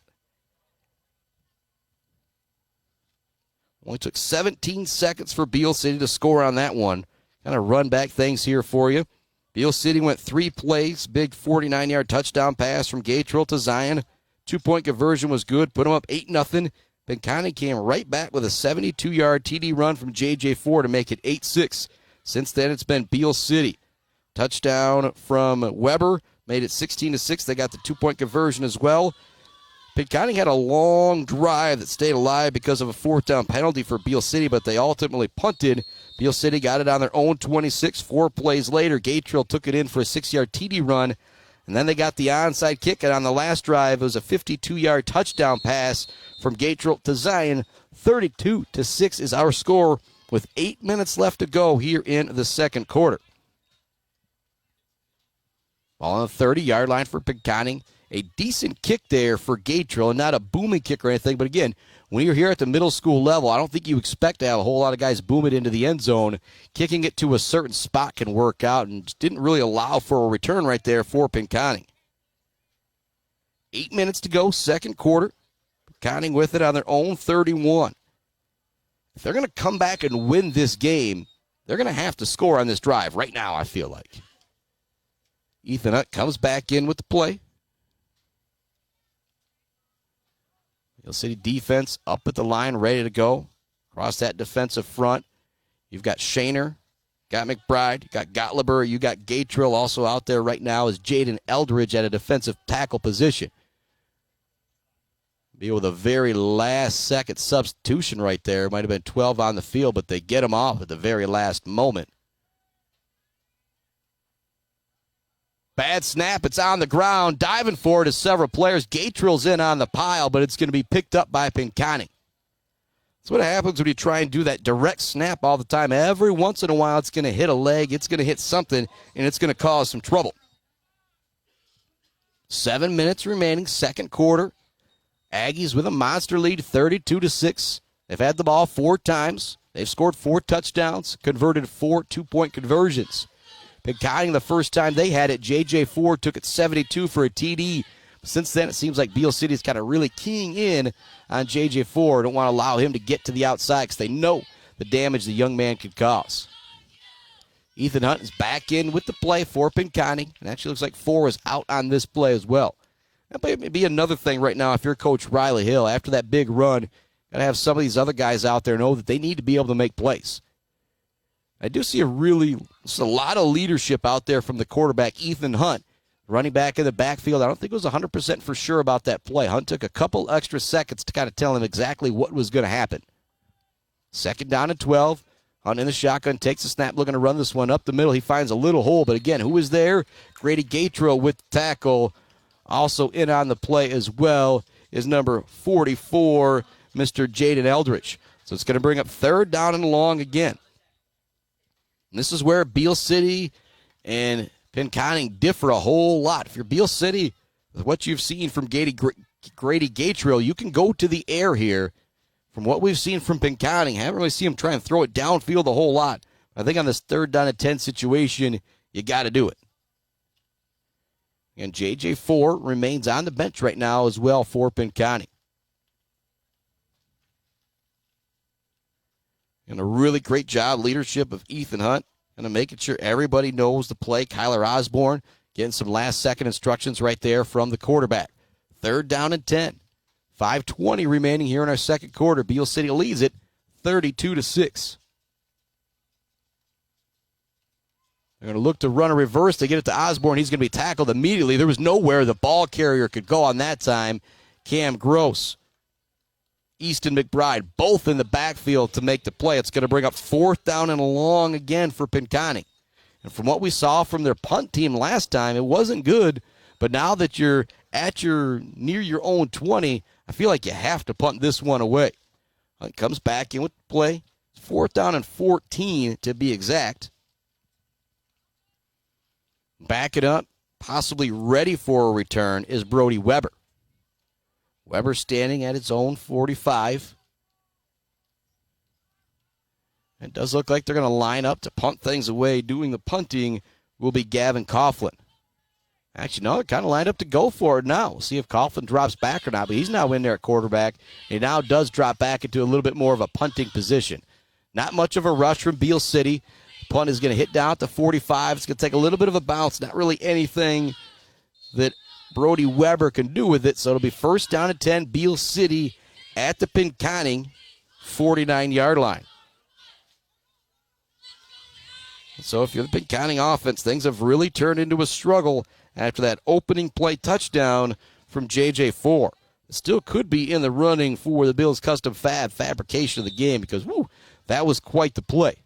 Only took 17 seconds for Beal City to score on that one. Kind of run back things here for you. Beal City went 3 plays. Big 49-yard touchdown pass from Gatrell to Zion. 2-point conversion was good. Put them up 8-0. Pinconning came right back with a 72-yard TD run from J.J. Ford to make it 8-6. Since then, it's been Beal City. Touchdown from Weber made it 16-6. They got the 2-point conversion as well. Pinconning had a long drive that stayed alive because of a 4th down penalty for Beal City, but they ultimately punted. Beal City got it on their own 26. 4 plays later, Gatrell took it in for a 6-yard TD run, and then they got the onside kick, and on the last drive, it was a 52-yard touchdown pass from Gatrell to Zion. 32-6 is our score with 8 minutes left to go here in the second quarter. Ball on the 30-yard line for Pinconning. A decent kick there for Gatrell, and not a booming kick or anything. But again, when you're here at the middle school level, I don't think you expect to have a whole lot of guys boom it into the end zone. Kicking it to a certain spot can work out, and just didn't really allow for a return right there for Pinconning. 8 minutes to go, second quarter. Pinconning with it on their own 31. If they're going to come back and win this game, they're going to have to score on this drive right now, I feel like. Ethan Hutt comes back in with the play. Beal City defense up at the line, ready to go. Across that defensive front, you've got Shaner, got McBride, you got Gottliber, you got Gatrell also out there right now is Jaden Eldridge at a defensive tackle position. Beal with a very last-second substitution right there. Might have been 12 on the field, but they get him off at the very last moment. Bad snap. It's on the ground. Diving for it is several players. Gatrell's in on the pile, but it's going to be picked up by Pinconning. That's what happens when you try and do that direct snap all the time. Every once in a while, it's going to hit a leg. It's going to hit something, and it's going to cause some trouble. 7 minutes remaining, second quarter. Aggies with a monster lead, 32-6. They've had the ball 4 times. They've scored 4 touchdowns, converted 4 2-point conversions. Pinconning, the first time they had it, J.J. Ford took it 72 for a TD. Since then, it seems like Beal City is kind of really keying in on J.J. Ford. Don't want to allow him to get to the outside because they know the damage the young man could cause. Ethan Hunt is back in with the play for Pinconning. And actually looks like 4 is out on this play as well. That may be another thing right now if you're Coach Riley Hill. After that big run, got to have some of these other guys out there know that they need to be able to make plays. I do see a lot of leadership out there from the quarterback, Ethan Hunt, running back in the backfield. I don't think it was 100% for sure about that play. Hunt took a couple extra seconds to kind of tell him exactly what was going to happen. 2nd down and 12. Hunt in the shotgun, takes a snap, looking to run this one up the middle. He finds a little hole, but again, who is there? Grady Gatrell with the tackle. Also in on the play as well is number 44, Mr. Jaden Eldridge. So it's going to bring up 3rd down and long again. And this is where Beal City and Pinconning differ a whole lot. If you're Beal City, with what you've seen from Grady Gatrell, you can go to the air here. From what we've seen from Pinconning, haven't really seen him try and throw it downfield a whole lot. I think on this 3rd down and 10 situation, you got to do it. And J.J. Ford remains on the bench right now as well for Pinconning. And a really great job, leadership of Ethan Hunt, and making sure everybody knows the play. Kyler Osborne getting some last-second instructions right there from the quarterback. 3rd down and 10. 5:20 remaining here in our second quarter. Beal City leads it 32-6. They're going to look to run a reverse. They get it to Osborne. He's going to be tackled immediately. There was nowhere the ball carrier could go on that time. Cam Gross, Easton McBride, both in the backfield to make the play. It's going to bring up 4th down and long again for Pinconning. And from what we saw from their punt team last time, it wasn't good. But now that you're near your own 20, I feel like you have to punt this one away. Hunt comes back in with the play. 4th down and 14 to be exact. Back it up, possibly ready for a return, is Brody Weber. Weber standing at its own 45. It does look like they're going to line up to punt things away. Doing the punting will be Gavin Coughlin. Actually, no, they're kind of lined up to go for it now. We'll see if Coughlin drops back or not, but he's now in there at quarterback. He now does drop back into a little bit more of a punting position. Not much of a rush from Beal City. Punt is going to hit down at the 45. It's going to take a little bit of a bounce. Not really anything that Brody Weber can do with it. So it'll be 1st down and 10. Beal City at the Pinconning 49-yard line. So if you're the Pinconning offense, things have really turned into a struggle after that opening play touchdown from J.J. Ford. It still could be in the running for the Bills' custom fabrication of the game because, that was quite the play.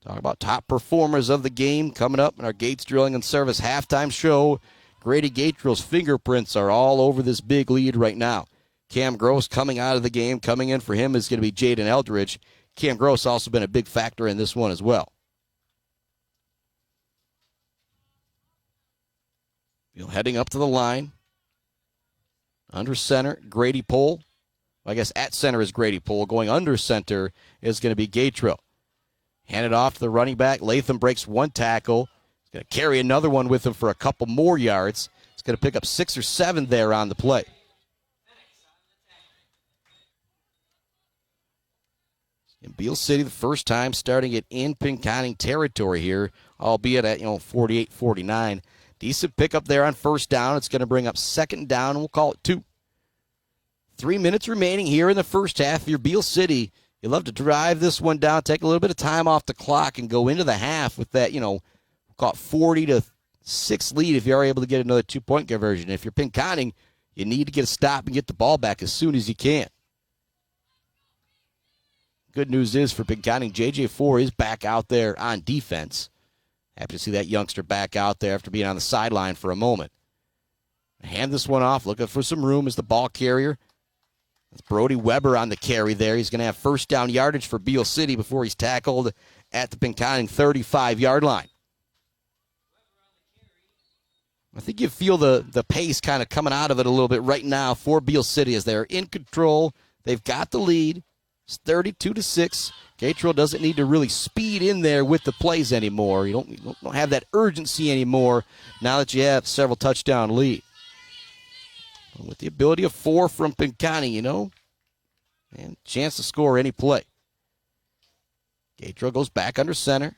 Talk about top performers of the game coming up in our Gates Drilling and Service halftime show. Grady Gatrell's fingerprints are all over this big lead right now. Cam Gross coming out of the game. Coming in for him is going to be Jaden Eldridge. Cam Gross also been a big factor in this one as well. Heading up to the line. Under center, Grady Pohl. I guess at center is Grady Pohl. Going under center is going to be Gatrell. Hand it off to the running back. Latham breaks one tackle. He's going to carry another one with him for a couple more yards. He's going to pick up 6 or 7 there on the play. In Beal City, the first time starting it in Pinconning territory here, albeit at 48-49. Decent pickup there on 1st down. It's going to bring up 2nd down, and we'll call it 2. 3 minutes remaining here in the first half. If you're Beal City, you love to drive this one down, take a little bit of time off the clock, and go into the half with that, we'll call it 40-6 lead if you are able to get another 2-point conversion. If you're Pinconning, you need to get a stop and get the ball back as soon as you can. Good news is for Pinconning, J.J. Ford is back out there on defense. Happy to see that youngster back out there after being on the sideline for a moment. Hand this one off, looking for some room as the ball carrier. That's Brody Weber on the carry there. He's going to have 1st down yardage for Beal City before he's tackled at the Pinconning 35-yard line. I think you feel the pace kind of coming out of it a little bit right now for Beal City as they're in control. They've got the lead. It's 32-6. Gatrell doesn't need to really speed in there with the plays anymore. You don't have that urgency anymore now that you have several touchdown lead. With the ability of 4 from Pinconning, and chance to score any play. Gatrell goes back under center.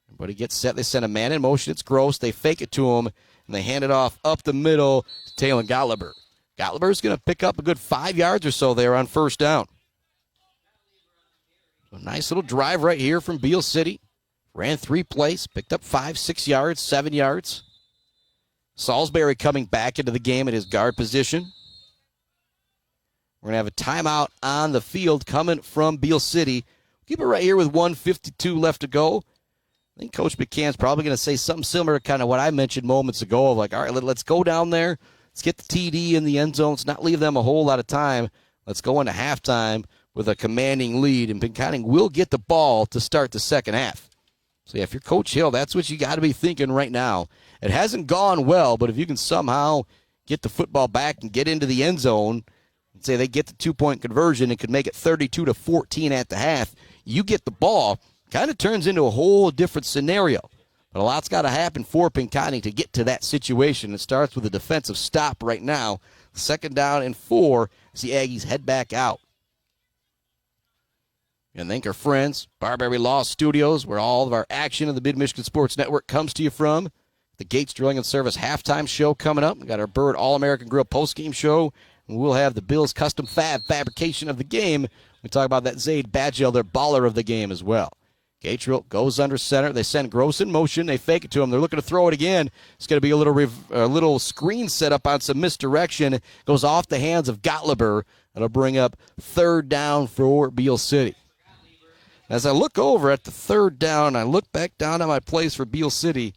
Everybody gets set. They send a man in motion. It's Gross. They fake it to him, and they hand it off up the middle to Talon Gottliber. Gottliber's going to pick up a good 5 yards or so there on first down. A nice little drive right here from Beal City. Ran 3 plays, picked up 5, 6 yards, 7 yards. Salisbury coming back into the game at his guard position. We're going to have a timeout on the field coming from Beal City. Keep it right here with 1:52 left to go. I think Coach McCann's probably going to say something similar to kind of what I mentioned moments ago of like, all right, let's go down there. Let's get the TD in the end zone. Let's not leave them a whole lot of time. Let's go into halftime with a commanding lead, and Pinconning will get the ball to start the second half. So, yeah, if you're Coach Hill, that's what you got to be thinking right now. It hasn't gone well, but if you can somehow get the football back and get into the end zone, and say they get the 2-point conversion and could make it 32-14 at the half, you get the ball, kind of turns into a whole different scenario. But a lot's got to happen for Pinconning to get to that situation. It starts with a defensive stop right now. 2nd down and 4 as the Aggies head back out. And thank our friends, Barberry Law Studios, where all of our action of the Mid-Michigan Sports Network comes to you from. The Gates Drilling and Service halftime show coming up. We got our Bird All-American Grill postgame show. And we'll have the Bills custom fabrication of the game. We talk about that Zaid Badgel, their baller of the game as well. Gatrell goes under center. They send Gross in motion. They fake it to him. They're looking to throw it again. It's going to be a little screen set up on some misdirection. Goes off the hands of Gottliber. That'll bring up 3rd down for Beal City. As I look over at the 3rd down, I look back down at my plays for Beal City.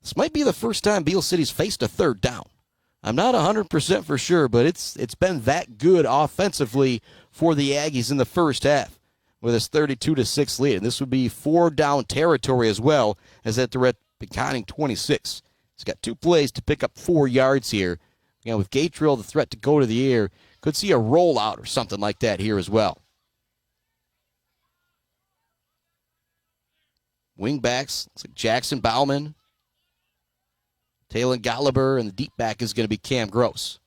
This might be the first time Beal City's faced a 3rd down. I'm not 100% for sure, but it's been that good offensively for the Aggies in the first half with this 32-6 lead. And this would be 4-down territory as well, as that they're at Pinconning 26. He's got 2 plays to pick up 4 yards here. With Gatrell, the threat to go to the air, could see a rollout or something like that here as well. Wingbacks, looks like Jackson Bauman, Talon Gottliber, and the deep back is going to be Cam Gross.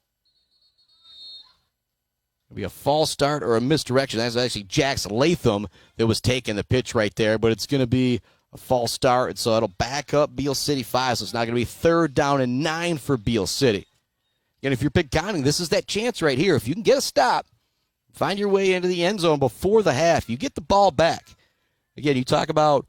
It'll be a false start or a misdirection. That's actually Jackson Latham that was taking the pitch right there, but it's going to be a false start, and so it'll back up Beal City 5, so it's not going to be 3rd down and 9 for Beal City. And if you're Pinconning, this is that chance right here. If you can get a stop, find your way into the end zone before the half, you get the ball back. Again, you talk about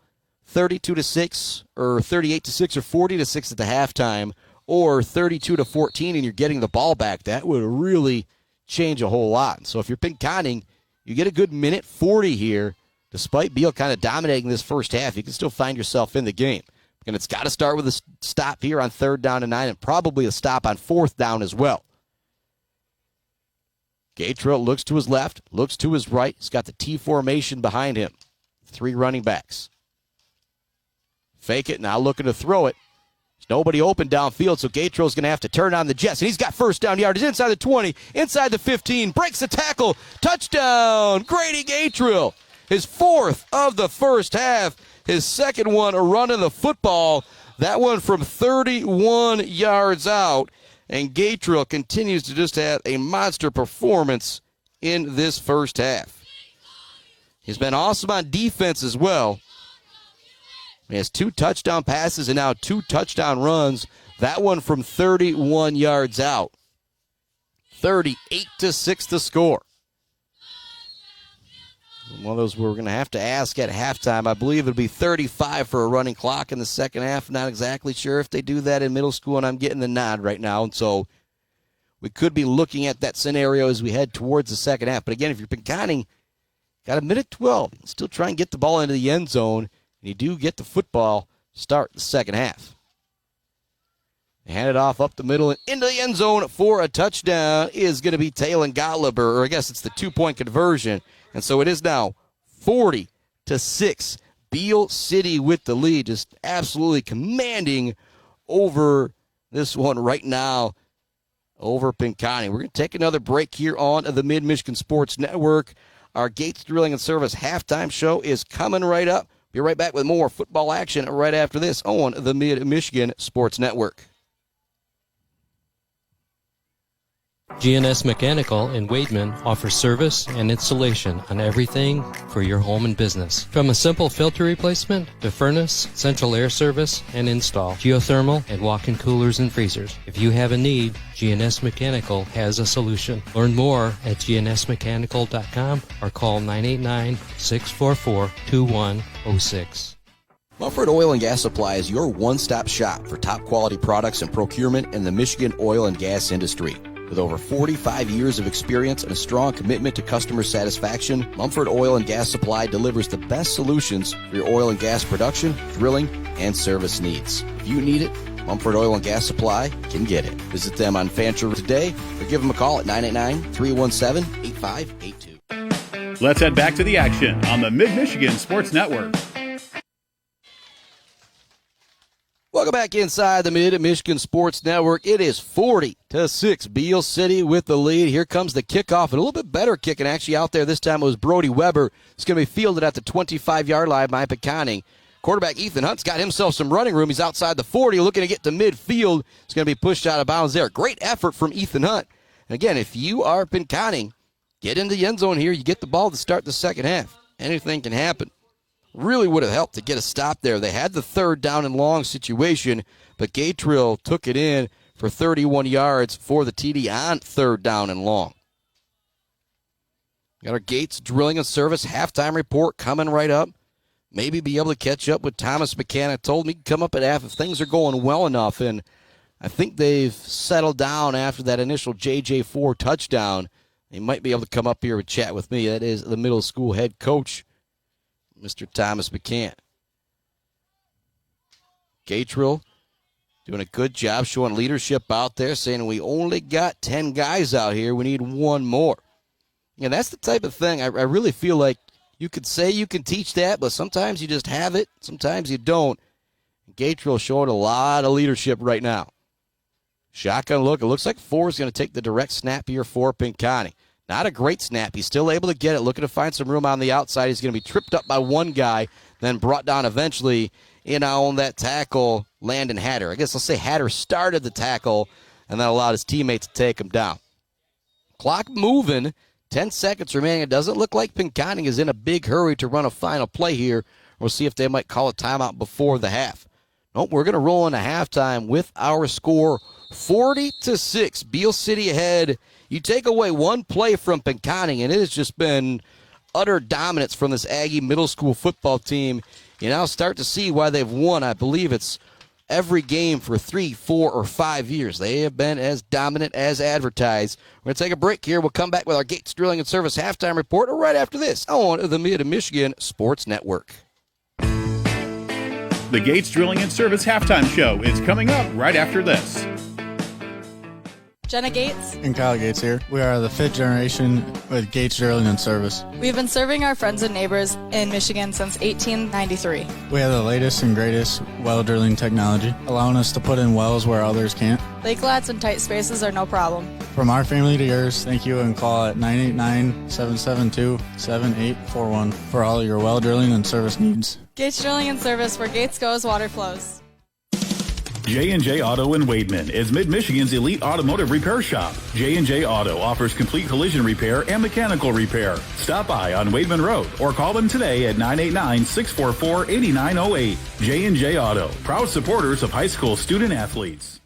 32-6 or 38-6 or 40-6 at the halftime, or 32-14 and you're getting the ball back. That would really change a whole lot. So if you're Pinconning, you get a good minute 40 here. Despite Beal kind of dominating this first half, you can still find yourself in the game. And it's got to start with a stop here on 3rd down and 9 and probably a stop on 4th down as well. Gatrell looks to his left, looks to his right. He's got the T formation behind him. 3 running backs. Fake it, now looking to throw it. There's nobody open downfield, so Gatrell's going to have to turn on the Jets. And he's got 1st down yardage inside the 20, inside the 15, breaks the tackle. Touchdown, Grady Gatrell. His 4th of the first half. His 2nd one, a run of the football. That one from 31 yards out. And Gatrell continues to just have a monster performance in this first half. He's been awesome on defense as well. He has 2 touchdown passes and now 2 touchdown runs. That one from 31 yards out. 38-6 the score. One of those we're going to have to ask at halftime. I believe it'll be 35 for a running clock in the second half. Not exactly sure if they do that in middle school, and I'm getting the nod right now. And so we could be looking at that scenario as we head towards the second half. But again, if you're Pinconning, got a minute 12. Still try and get the ball into the end zone. And you do get the football start the second half. They hand it off up the middle and into the end zone for a touchdown is going to be Talon Gottliber, or I guess it's the 2-point conversion. And so it is now 40-6. Beal City with the lead, just absolutely commanding over this one right now over Pinconning. We're going to take another break here on the Mid-Michigan Sports Network. Our Gates Drilling and Service halftime show is coming right up. Be right back with more football action right after this on the Mid-Michigan Sports Network. GNS Mechanical in Wademan offers service and installation on everything for your home and business. From a simple filter replacement to furnace, central air service, and install, geothermal, and walk-in coolers and freezers. If you have a need, GNS Mechanical has a solution. Learn more at gnsmechanical.com or call 989-644-2106. Mumford Oil and Gas Supply is your one-stop shop for top quality products and procurement in the Michigan oil and gas industry. With over 45 years of experience and a strong commitment to customer satisfaction, Mumford Oil and Gas Supply delivers the best solutions for your oil and gas production, drilling, and service needs. If you need it, Mumford Oil and Gas Supply can get it. Visit them on Fancher today or give them a call at 989-317-8582. Let's head back to the action on the Mid-Michigan Sports Network. Welcome back inside the Mid-Michigan Sports Network. It is 40-6. Beal City with the lead. Here comes the kickoff. And a little bit better kicking actually out there. This time it was Brody Weber. It's going to be fielded at the 25-yard line by Pinconning. Quarterback Ethan Hunt's got himself some running room. He's outside the 40, looking to get to midfield. It's going to be pushed out of bounds there. Great effort from Ethan Hunt. And again, if you are Pinconning, get into the end zone here. You get the ball to start the second half. Anything can happen. Really would have helped to get a stop there. They had the third down and long situation, but Gatrell took it in for 31 yards for the TD on third down and long. Got our Gates drilling and service halftime report coming right up. Maybe be able to catch up with Thomas McCann. Told me to come up at half if things are going well enough, and I think they've settled down after that initial JJ4 touchdown. They might be able to come up here and chat with me. That is the middle school head coach, Mr. Thomas McCann. Gatrell doing a good job showing leadership out there, saying we only got 10 guys out here. We need one more. And that's the type of thing I really feel like you could say you can teach that, but sometimes you just have it. Sometimes you don't. Gatrell showing a lot of leadership right now. Shotgun look. It looks like Four is going to take the direct snap here for Pinconning. Not a great snap. He's still able to get it. Looking to find some room on the outside. He's going to be tripped up by one guy, then brought down eventually in on that tackle, Landon Hatter. I guess I'll say Hatter started the tackle and then allowed his teammate to take him down. Clock moving. 10 seconds remaining. It doesn't look like Pinconning is in a big hurry to run a final play here. We'll see if they might call a timeout before the half. Nope, we're going to roll into halftime with our score 40-6. Beal City ahead. You take away one play from Pinconning, and it has just been utter dominance from this Aggie middle school football team. You now start to see why they've won. I believe it's every game for 3, 4, or 5 years. They have been as dominant as advertised. We're going to take a break here. We'll come back with our Gates Drilling and Service halftime report right after this on the Mid-Michigan Sports Network. The Gates Drilling and Service halftime show is coming up right after this. Jenna Gates and Kyle Gates here. We are the 5th generation with Gates Drilling and Service. We've been serving our friends and neighbors in Michigan since 1893. We have the latest and greatest well drilling technology, allowing us to put in wells where others can't. Lake lots and tight spaces are no problem. From our family to yours, thank you, and call at 989-772-7841 for all your well drilling and service needs. Gates Drilling and Service, where Gates goes, water flows. J&J Auto in Wademan is Mid-Michigan's elite automotive repair shop. J&J Auto offers complete collision repair and mechanical repair. Stop by on Wademan Road or call them today at 989-644-8908. J&J Auto, proud supporters of high school student athletes.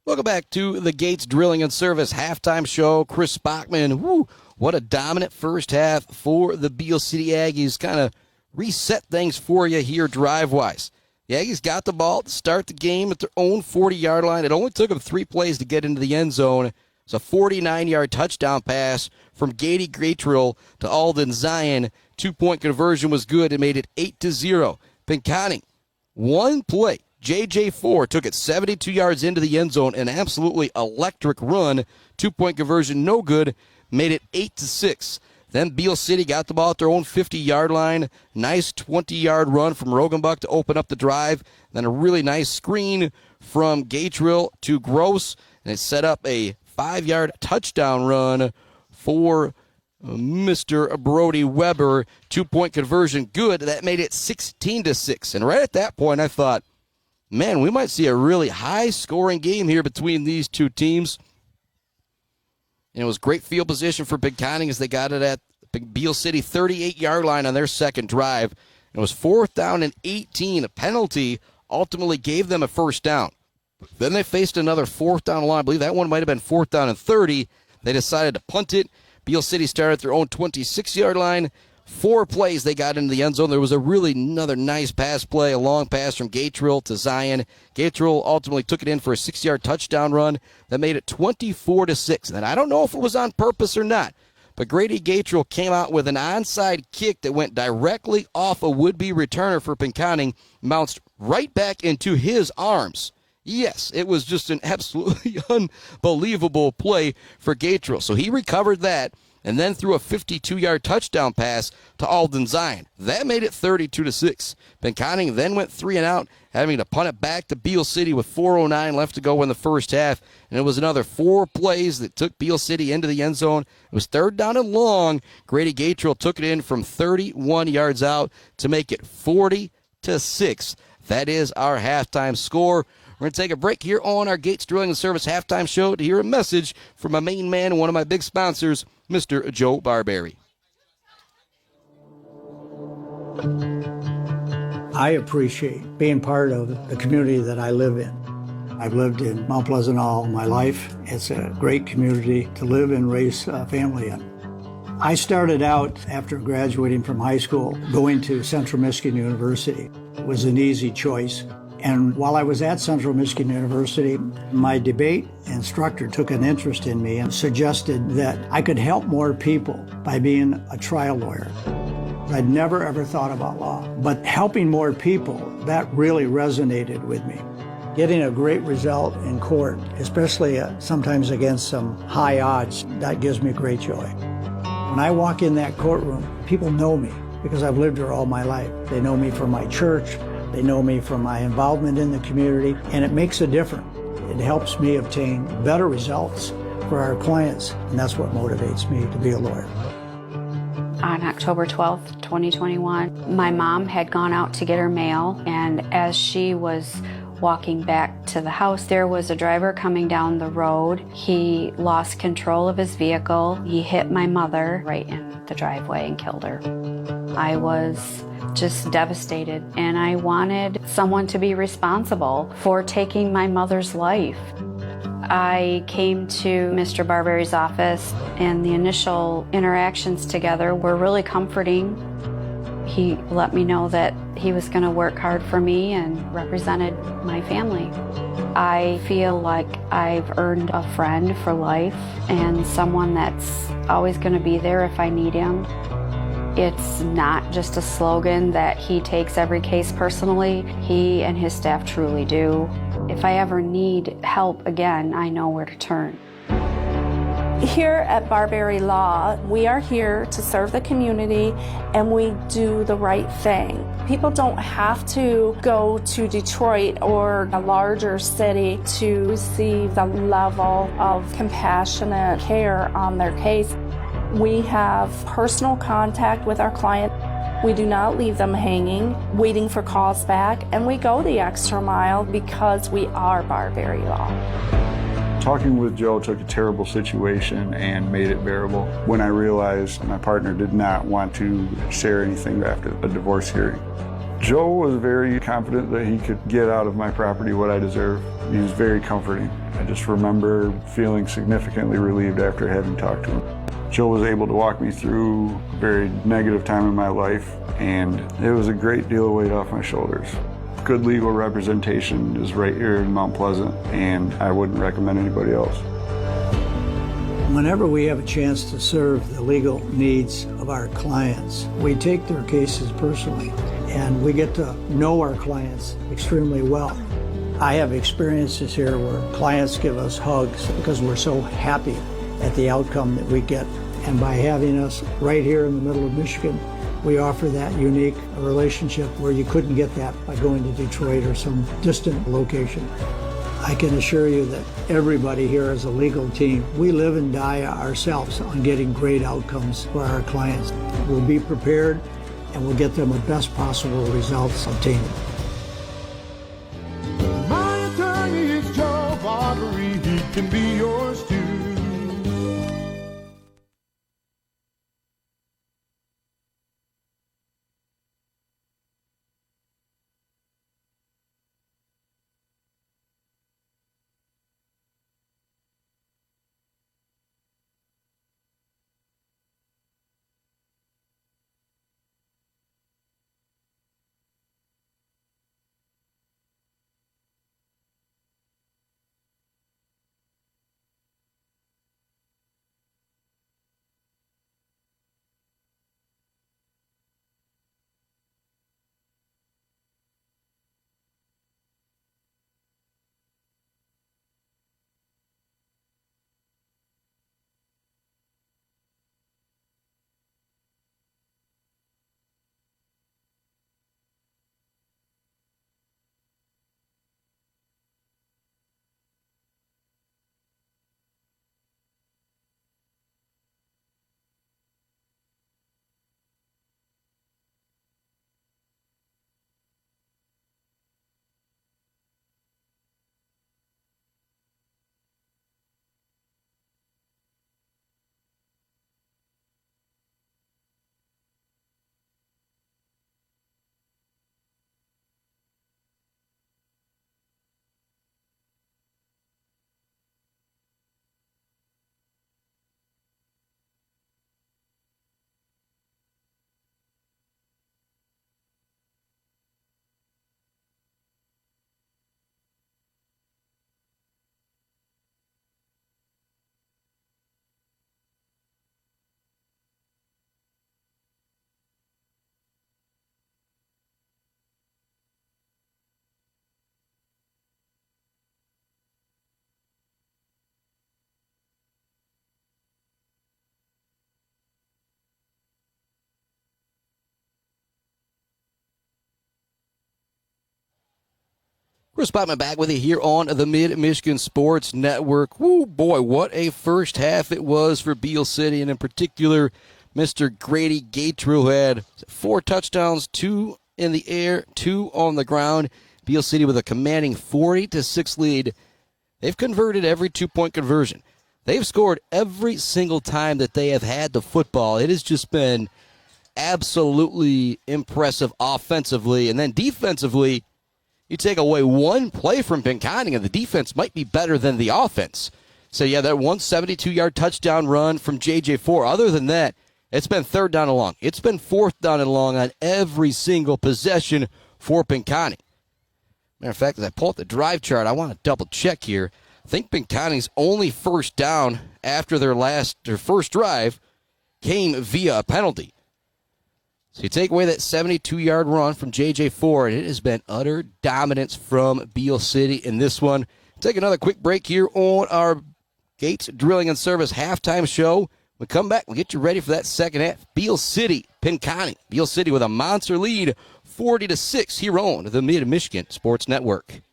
Welcome back to the Gates Drilling and Service halftime show. Chris Bachman, what a dominant first half for the Beal City Aggies. Kind of reset things for you here drive-wise. The Aggies got the ball to start the game at their own 40-yard line. It only took them 3 plays to get into the end zone. It's a 49-yard touchdown pass from Grady Gatrell to Alden Zion. 2-point conversion was good. It made it 8-0. Pinconning, one play. JJ4 took it 72 yards into the end zone. An absolutely electric run. 2-point conversion, no good. Made it 8-6. Then Beal City got the ball at their own 50-yard line. Nice 20-yard run from Rogenbuck to open up the drive. Then a really nice screen from Gatrell to Gross. And it set up a 5-yard touchdown run for Mr. Brody Weber. 2-point conversion, good. That made it 16-6. And right at that point, I thought, man, we might see a really high-scoring game here between these two teams. And it was great field position for Pinconning as they got it at the Beal City 38-yard line on their second drive. It was 4th down and 18. A penalty ultimately gave them a first down. Then they faced another 4th down line. I believe that one might have been 4th down and 30. They decided to punt it. Beal City started at their own 26-yard line. 4 plays they got into the end zone. There was another nice pass play, a long pass from Gatrell to Zion. Gatrell ultimately took it in for a 6-yard touchdown run that made it 24-6. And I don't know if it was on purpose or not, but Grady Gatrell came out with an onside kick that went directly off a would-be returner for Pinconning, bounced right back into his arms. Yes, it was just an absolutely unbelievable play for Gatrell. So he recovered that and then threw a 52-yard touchdown pass to Alden Zion. That made it 32-6. Pinconning then went 3 and out, having to punt it back to Beal City with 4:09 left to go in the first half. And it was another 4 plays that took Beal City into the end zone. It was 3rd down and long. Grady Gatrell took it in from 31 yards out to make it 40-6. That is our halftime score. We're going to take a break here on our Gates Drilling and Service halftime show to hear a message from my main man and one of my big sponsors, Mr. Joe Barberry. I appreciate being part of the community that I live in. I've lived in Mount Pleasant all my life. It's a great community to live and raise a family in. I started out after graduating from high school going to Central Michigan University. It was an easy choice. And while I was at Central Michigan University, my debate instructor took an interest in me and suggested that I could help more people by being a trial lawyer. I'd never ever thought about law, but helping more people, that really resonated with me. Getting a great result in court, especially sometimes against some high odds, that gives me great joy. When I walk in that courtroom, people know me because I've lived here all my life. They know me from my church. They know me from my involvement in the community, and it makes a difference. It helps me obtain better results for our clients, and that's what motivates me to be a lawyer. On October 12th, 2021, my mom had gone out to get her mail, and as she was walking back to the house, there was a driver coming down the road. He lost control of his vehicle. He hit my mother right in the driveway and killed her. I was just devastated, and I wanted someone to be responsible for taking my mother's life. I came to Mr. Barberry's office, and the initial interactions together were really comforting. He let me know that he was going to work hard for me and represented my family. I feel like I've earned a friend for life and someone that's always going to be there if I need him. It's not just a slogan that he takes every case personally. He and his staff truly do. If I ever need help again, I know where to turn. Here at Barberry Law, we are here to serve the community, and we do the right thing. People don't have to go to Detroit or a larger city to receive the level of compassionate care on their case. We have personal contact with our client. We do not leave them hanging, waiting for calls back, and we go the extra mile because we are Barberry Law. Talking with Joe took a terrible situation and made it bearable. When I realized my partner did not want to share anything after a divorce hearing. Joe was very confident that he could get out of my property what I deserve. He was very comforting. I just remember feeling significantly relieved after having talked to him. Joe was able to walk me through a very negative time in my life, and it was a great deal of weight off my shoulders. Good legal representation is right here in Mount Pleasant, and I wouldn't recommend anybody else. Whenever we have a chance to serve the legal needs of our clients, we take their cases personally, and we get to know our clients extremely well. I have experiences here where clients give us hugs because we're so happy at the outcome that we get. And by having us right here in the middle of Michigan, we offer that unique relationship where you couldn't get that by going to Detroit or some distant location. I can assure you that everybody here is a legal team. We live and die ourselves on getting great outcomes for our clients. We'll be prepared and we'll get them the best possible results obtained. Chris Botman back with you here on the Mid-Michigan Sports Network. Woo, boy, what a first half it was for Beal City, and in particular, Mr. Grady Gatrell, who had 4 touchdowns, 2 in the air, 2 on the ground. Beal City with a commanding 40-6 lead. They've converted every 2-point conversion. They've scored every single time that they have had the football. It has just been absolutely impressive offensively, and then defensively, you take away one play from Pinconning, and the defense might be better than the offense. So, yeah, that 172-yard touchdown run from J.J. Ford. Other than that, it's been 3rd down and long. It's been 4th down and long on every single possession for Pinconning. Matter of fact, as I pull up the drive chart, I want to double-check here. I think Pinconning's only first down after their first drive came via a penalty. So you take away that 72-yard run from J.J. Ford, it has been utter dominance from Beal City in this one. Take another quick break here on our Gates Drilling and Service halftime show. When we come back, we'll get you ready for that second half. Beal City, Pinconning. Beal City with a monster lead, 40-6 here on the Mid-Michigan Sports Network.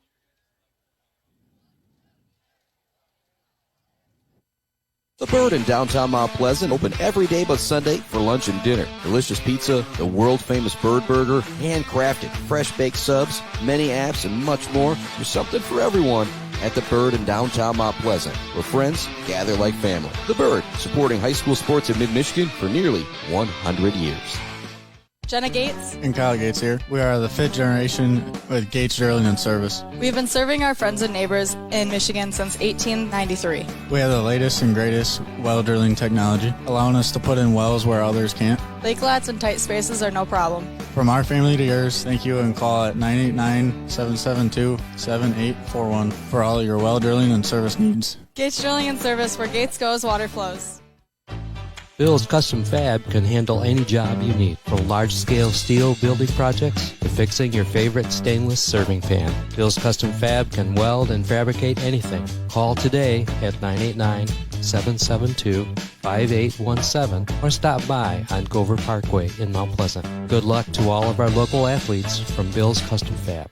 The Bird in downtown Mount Pleasant, open every day but Sunday for lunch and dinner. Delicious pizza, the world-famous Bird Burger, handcrafted, fresh-baked subs, many apps, and much more. There's something for everyone at The Bird in downtown Mount Pleasant, where friends gather like family. The Bird, supporting high school sports in mid-Michigan for nearly 100 years. Jenna Gates. And Kyle Gates here. We are the 5th generation with Gates Drilling and Service. We've been serving our friends and neighbors in Michigan since 1893. We have the latest and greatest well drilling technology, allowing us to put in wells where others can't. Lake lots and tight spaces are no problem. From our family to yours, thank you, and call at 989-772-7841 for all your well drilling and service needs. Gates Drilling and Service, where Gates goes, water flows. Bill's Custom Fab can handle any job you need, from large-scale steel building projects to fixing your favorite stainless serving pan. Bill's Custom Fab can weld and fabricate anything. Call today at 989-772-5817 or stop by on Gover Parkway in Mount Pleasant. Good luck to all of our local athletes from Bill's Custom Fab.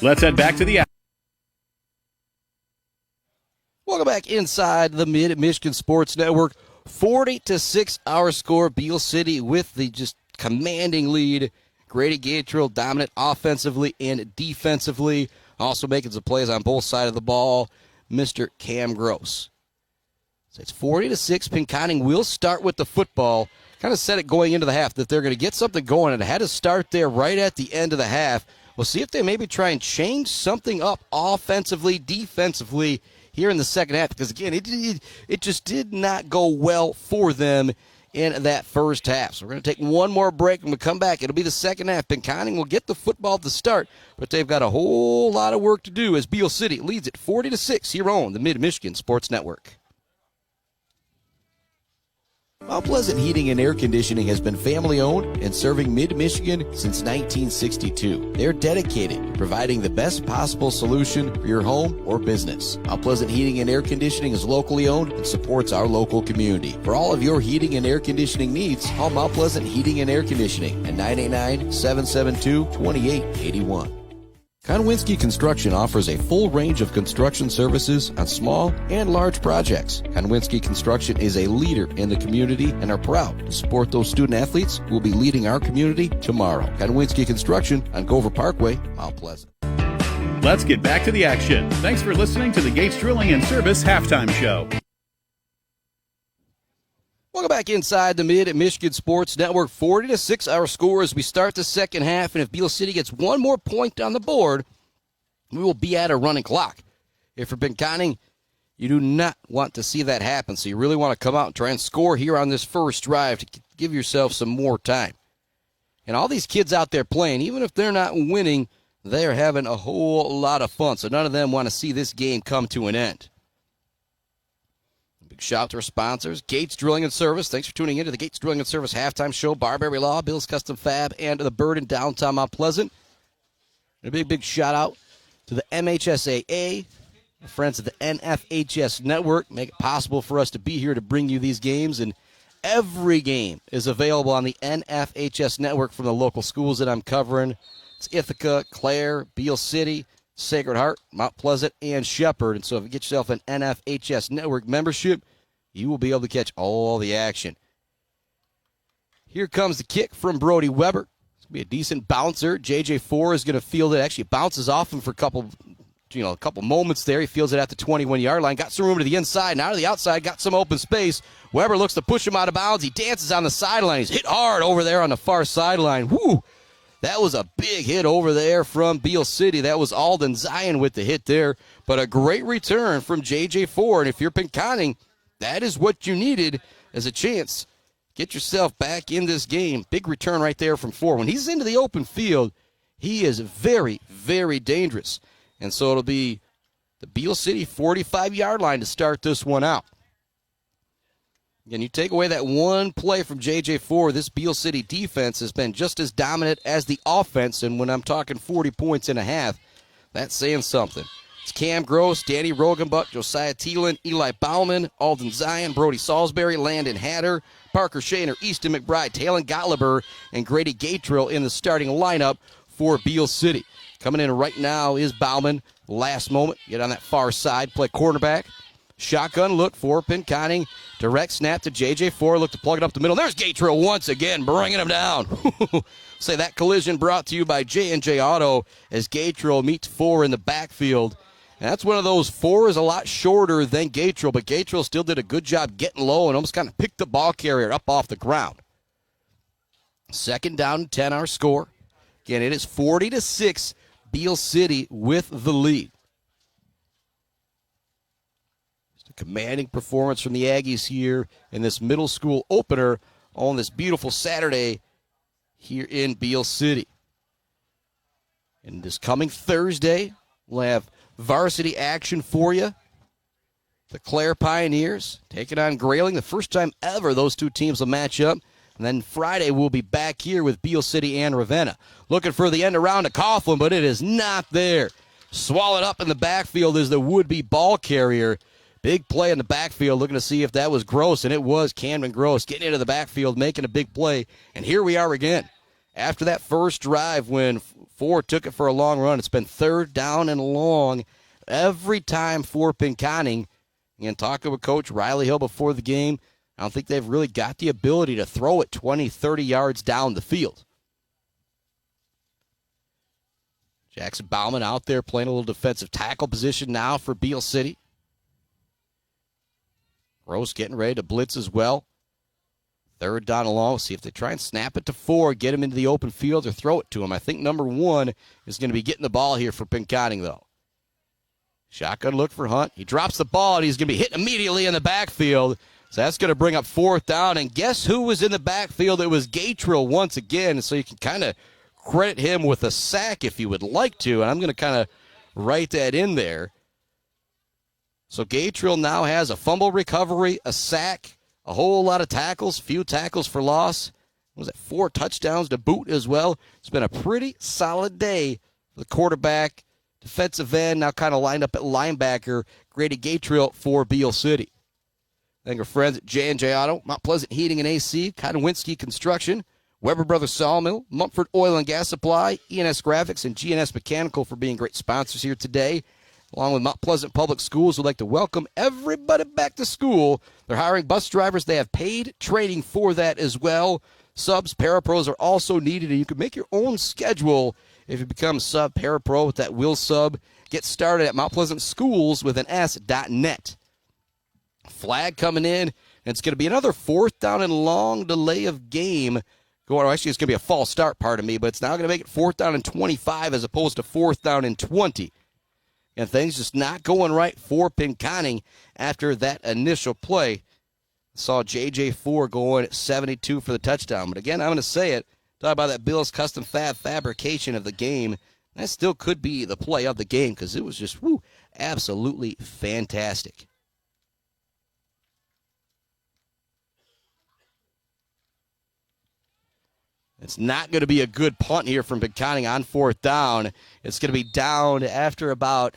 Let's head back to the Welcome back inside the Mid-Michigan Sports Network. 40-6 our score. Beal City with the just commanding lead. Grady Gatrell dominant offensively and defensively. Also making some plays on both sides of the ball. Mr. Cam Gross. So it's 40-6. Pinconning will start with the football. Kind of said it going into the half that they're going to get something going, and it had to start there right at the end of the half. We'll see if they maybe try and change something up offensively, defensively here in the second half, because, again, it just did not go well for them in that first half. So we're going to take one more break. When we come back, it'll be the second half. Pinconning will get the football to start, but they've got a whole lot of work to do as Beal City leads it 40-6 here on the Mid-Michigan Sports Network. Mount Pleasant Heating and Air Conditioning has been family-owned and serving mid-Michigan since 1962. They're dedicated to providing the best possible solution for your home or business. Mount Pleasant Heating and Air Conditioning is locally owned and supports our local community. For all of your heating and air conditioning needs, call Mount Pleasant Heating and Air Conditioning at 989-772-2881. Konwinski Construction offers a full range of construction services on small and large projects. Konwinski Construction is a leader in the community and are proud to support those student athletes who will be leading our community tomorrow. Konwinski Construction on Gover Parkway, Mount Pleasant. Let's get back to the action. Thanks for listening to the Gates Drilling and Service halftime show. Welcome back inside the Mid-Michigan Sports Network. 40-6 our score as we start the second half, and if Beal City gets one more point on the board, we will be at a running clock. If for Pinconning, you do not want to see that happen, so you really want to come out and try and score here on this first drive to give yourself some more time. And all these kids out there playing, even if they're not winning, they're having a whole lot of fun, so none of them want to see this game come to an end. Big shout out to our sponsors, Gates Drilling and Service. Thanks for tuning in to the Gates Drilling and Service halftime show. Barberry Law, Bill's Custom Fab, and the Bird in downtown Mount Pleasant. And a big shout out to the MHSAA, the friends of the NFHS Network. Make it possible for us to be here to bring you these games. And every game is available on the NFHS Network from the local schools that I'm covering. It's Ithaca, Clare, Beal City, Sacred Heart, Mount Pleasant, and Shepherd. And so if you get yourself an NFHS Network membership, you will be able to catch all the action. Here comes the kick from Brody Weber. It's going to be a decent bouncer. JJ4 is going to field it. Actually, bounces off him for a couple moments there. He fields it at the 21-yard line. Got some room to the inside. Now to the outside. Got some open space. Weber looks to push him out of bounds. He dances on the sideline. He's hit hard over there on the far sideline. Woo! That was a big hit over there from Beal City. That was Alden Zion with the hit there. But a great return from JJ4. And if you're Pinconning, that is what you needed as a chance. Get yourself back in this game. Big return right there from 4. When he's into the open field, he is very, very dangerous. And so it'll be the Beal City 45-yard line to start this one out. Again, you take away that one play from JJ4, this Beal City defense has been just as dominant as the offense. And when I'm talking 40 points and a half, that's saying something. It's Cam Gross, Danny Rogenbuck, Josiah Thielen, Eli Bauman, Alden Zion, Brody Salisbury, Landon Hatter, Parker Shaner, Easton McBride, Talon Gottliber, and Grady Gatrell in the starting lineup for Beal City. Coming in right now is Bauman. Last moment, get on that far side, play cornerback. Shotgun look for Pinconning. Direct snap to JJ4. Look to plug it up the middle. There's Gatrell once again, bringing him down. Say that collision brought to you by J&J Auto as Gatrell meets 4 in the backfield. And that's one of those. 4 is a lot shorter than Gatrell, but Gatrell still did a good job getting low and almost kind of picked the ball carrier up off the ground. 2nd down and 10, our score. Again, it is 40-6, Beal City with the lead. Just a commanding performance from the Aggies here in this middle school opener on this beautiful Saturday here in Beal City. And this coming Thursday, we'll have varsity action for you. The Clare Pioneers taking on Grayling. The first time ever those two teams will match up. And then Friday we'll be back here with Beal City and Ravenna. Looking for the end around to Coughlin, but it is not there. Swallowed up in the backfield is the would-be ball carrier. Big play in the backfield, looking to see if that was Gross, and it was Camden Gross getting into the backfield, making a big play. And here we are again. After that first drive when 4 took it for a long run, it's been 3rd down and long every time for Pinconning. And talking with Coach Riley Hill before the game, I don't think they've really got the ability to throw it 20, 30 yards down the field. Jackson Bauman out there playing a little defensive tackle position now for Beal City. Gross getting ready to blitz as well. 3rd down and long. See if they try and snap it to 4, get him into the open field or throw it to him. I think number 1 is going to be getting the ball here for Pinconning, though. Shotgun look for Hunt. He drops the ball, and he's going to be hit immediately in the backfield. So that's going to bring up 4th down. And guess who was in the backfield? It was Gatrell once again. So you can kind of credit him with a sack if you would like to. And I'm going to kind of write that in there. So Gatrell now has a fumble recovery, a sack, a whole lot of tackles, few tackles for loss. Was it 4 touchdowns to boot as well? It's been a pretty solid day for the quarterback, defensive end, now kind of lined up at linebacker, Grady Gatrell for Beal City. Thank our friends at J&J Auto, Mount Pleasant Heating and AC, Kotowinski Construction, Weber Brothers Sawmill, Mumford Oil and Gas Supply, ENS Graphics, and GNS Mechanical for being great sponsors here today. Along with Mount Pleasant Public Schools, would like to welcome everybody back to school. They're hiring bus drivers. They have paid training for that as well. Subs, parapros are also needed, and you can make your own schedule if you become sub, parapro with that will sub. Get started at Mount Pleasant Schools with an S.net. Flag coming in, and it's going to be another 4th down and long delay of game. Actually, it's going to be a false start, pardon me, but it's now going to make it 4th down and 25 as opposed to 4th down and 20. And things just not going right for Pinconning after that initial play. Saw JJ4 going at 72 for the touchdown. But again, I'm going to say it. Talk about that Bill's custom fabrication of the game. That still could be the play of the game because it was just absolutely fantastic. It's not going to be a good punt here from Pinconning on 4th down. It's going to be down after about,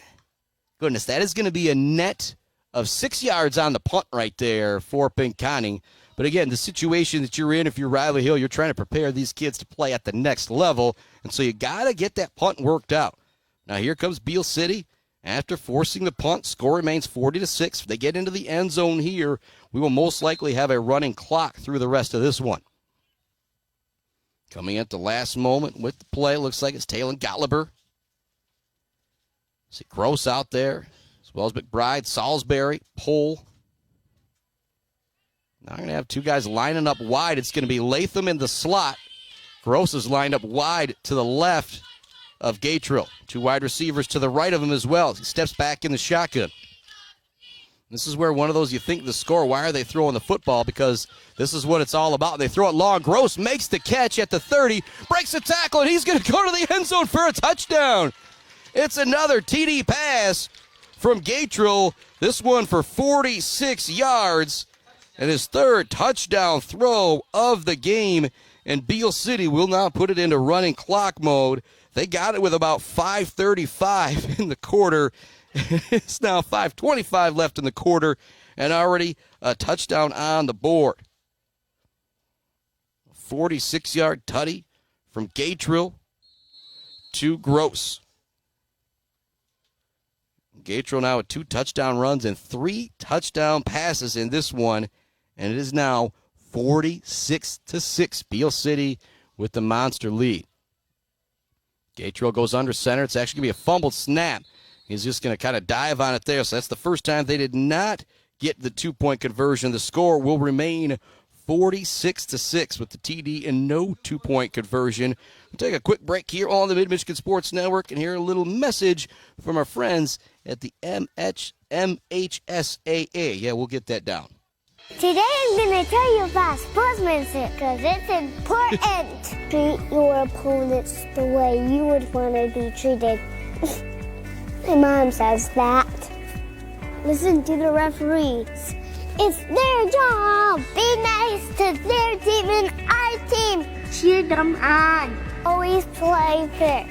goodness, that is going to be a net of 6 yards on the punt right there for Pinconning. But again, the situation that you're in, if you're Riley Hill, you're trying to prepare these kids to play at the next level. And so you got to get that punt worked out. Now here comes Beal City. After forcing the punt, score remains 40-6. If they get into the end zone here, we will most likely have a running clock through the rest of this one. Coming at the last moment with the play, looks like it's Taylor Gallagher. See Gross out there, as well as McBride, Salisbury, Pohl. Now I'm going to have two guys lining up wide. It's going to be Latham in the slot. Gross is lined up wide to the left of Gatrell. Two wide receivers to the right of him as well. He steps back in the shotgun. This is where one of those you think the score, why are they throwing the football? Because this is what it's all about. They throw it long. Gross makes the catch at the 30, breaks the tackle, and he's going to go to the end zone for a touchdown. It's another TD pass from Gatrell. This one for 46 yards. And his third touchdown throw of the game. And Beal City will now put it into running clock mode. They got it with about 5:35 in the quarter. It's now 5:25 left in the quarter and already a touchdown on the board. 46-yard tutty from Gatrell to Gross. Gatrell now with 2 touchdown runs and 3 touchdown passes in this one. And it is now 46-6. Beal City with the monster lead. Gatrell goes under center. It's actually going to be a fumbled snap. He's just going to kind of dive on it there. So that's the first time they did not get the 2-point conversion. The score will remain 46-6 with the TD and no 2-point conversion. We'll take a quick break here on the Mid-Michigan Sports Network and hear a little message from our friends at the MHSAA. Yeah, we'll get that down. Today I'm going to tell you about sportsmanship because it's important. Treat your opponents the way you would want to be treated. My mom says that. Listen to the referees. It's their job. Be nice to their team and our team. Cheer them on. Always play fair.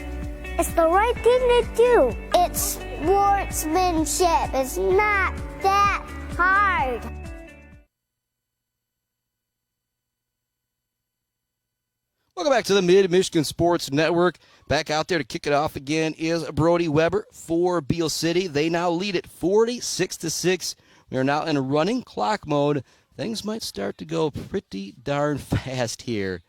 It's the right thing to do. It's sportsmanship. It's not that hard. Welcome back to the Mid-Michigan Sports Network. Back out there to kick it off again is Brody Weber for Beal City. They now lead it 46-6. We are now in running clock mode. Things might start to go pretty darn fast here.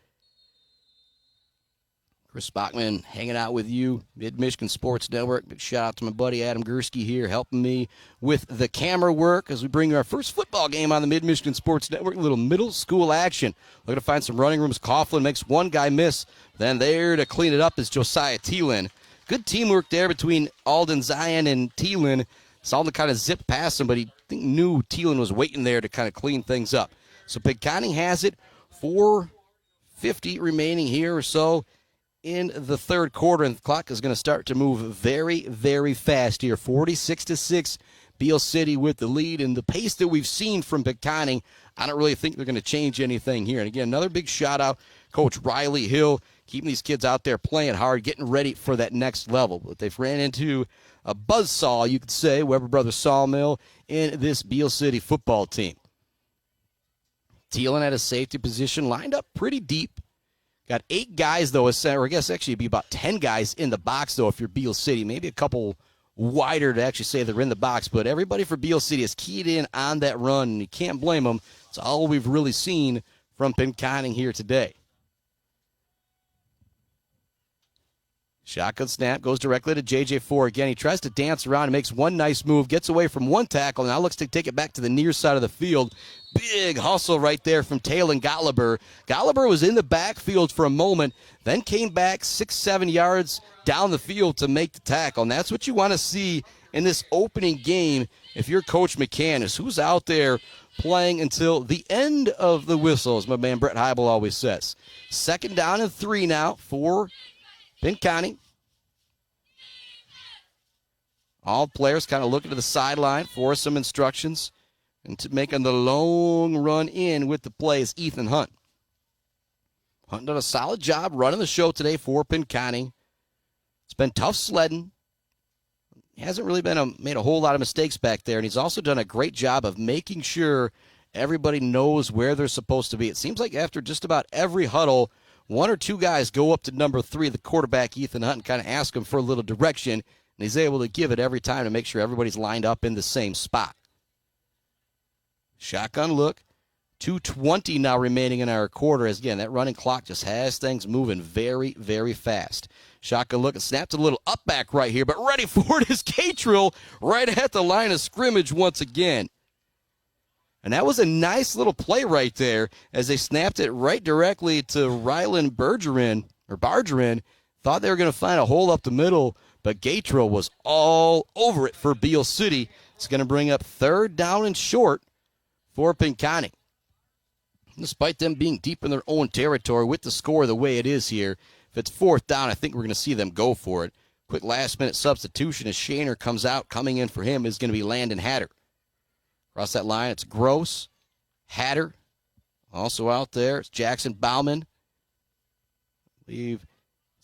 Chris Bachman hanging out with you, Mid-Michigan Sports Network. Big shout out to my buddy Adam Gursky here helping me with the camera work as we bring you our first football game on the Mid-Michigan Sports Network. A little middle school action. Looking to find some running rooms. Coughlin makes one guy miss. Then there to clean it up is Josiah Thielen. Good teamwork there between Alden Zion and Thielen. Alden kind of zipped past him, but he knew Thielen was waiting there to kind of clean things up. So Pinconning has it. 4:50 remaining here or so in the third quarter, and the clock is going to start to move very, very fast here. 46-6, Beal City with the lead, and the pace that we've seen from Pinconning, I don't really think they're going to change anything here. And again, another big shout out, Coach Riley Hill, keeping these kids out there playing hard, getting ready for that next level. But they've ran into a buzzsaw, you could say, Weber Brothers Sawmill, in this Beal City football team. Thielen at a safety position, lined up pretty deep. Got 8 guys, though, or I guess actually it'd be about 10 guys in the box, though, if you're Beal City. Maybe a couple wider to actually say they're in the box. But everybody for Beal City is keyed in on that run, and you can't blame them. It's all we've really seen from Pinconning here today. Shotgun snap goes directly to J.J. Ford. Again, he tries to dance around and makes one nice move, gets away from one tackle, and now looks to take it back to the near side of the field. Big hustle right there from Taylor Gallagher. Gallagher was in the backfield for a moment, then came back 6-7 yards down the field to make the tackle. And that's what you want to see in this opening game if you're Coach McCann, who's out there playing until the end of the whistle, as my man Brett Heibel always says. 2nd down and 3 now for Pinconning. All players kind of looking to the sideline for some instructions. And to making the long run in with the play is Ethan Hunt. Hunt done a solid job running the show today for Pinconning. It's been tough sledding. He hasn't really made a whole lot of mistakes back there, and he's also done a great job of making sure everybody knows where they're supposed to be. It seems like after just about every huddle, one or two guys go up to number 3, the quarterback, Ethan Hunt, and kind of ask him for a little direction, and he's able to give it every time to make sure everybody's lined up in the same spot. Shotgun look. 2:20 now remaining in our quarter. As again, that running clock just has things moving very, very fast. Shotgun look and snapped a little up back right here, but ready for it is Gatrell right at the line of scrimmage once again. And that was a nice little play right there as they snapped it right directly to Rylan Bargeron. Thought they were going to find a hole up the middle, but Gatrell was all over it for Beal City. It's going to bring up 3rd down and short for Pinconning. Despite them being deep in their own territory with the score the way it is here, if it's 4th down, I think we're going to see them go for it. Quick last-minute substitution as Shaner comes out. Coming in for him is going to be Landon Hatter. Across that line, it's Gross, Hatter. Also out there, it's Jackson Bauman. It's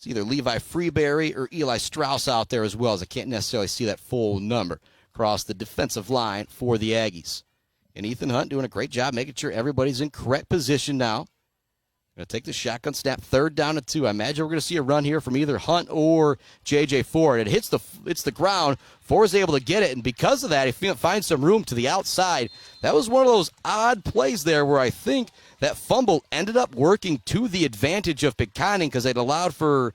either Levi Freeberry or Eli Strauss out there as well, as I can't necessarily see that full number across the defensive line for the Aggies. And Ethan Hunt doing a great job making sure everybody's in correct position now. Going to take the shotgun snap, 3rd down and 2. I imagine we're going to see a run here from either Hunt or J.J. Ford. It hits the ground. Ford is able to get it, and because of that, he finds some room to the outside. That was one of those odd plays there where I think that fumble ended up working to the advantage of Pinconning because it allowed for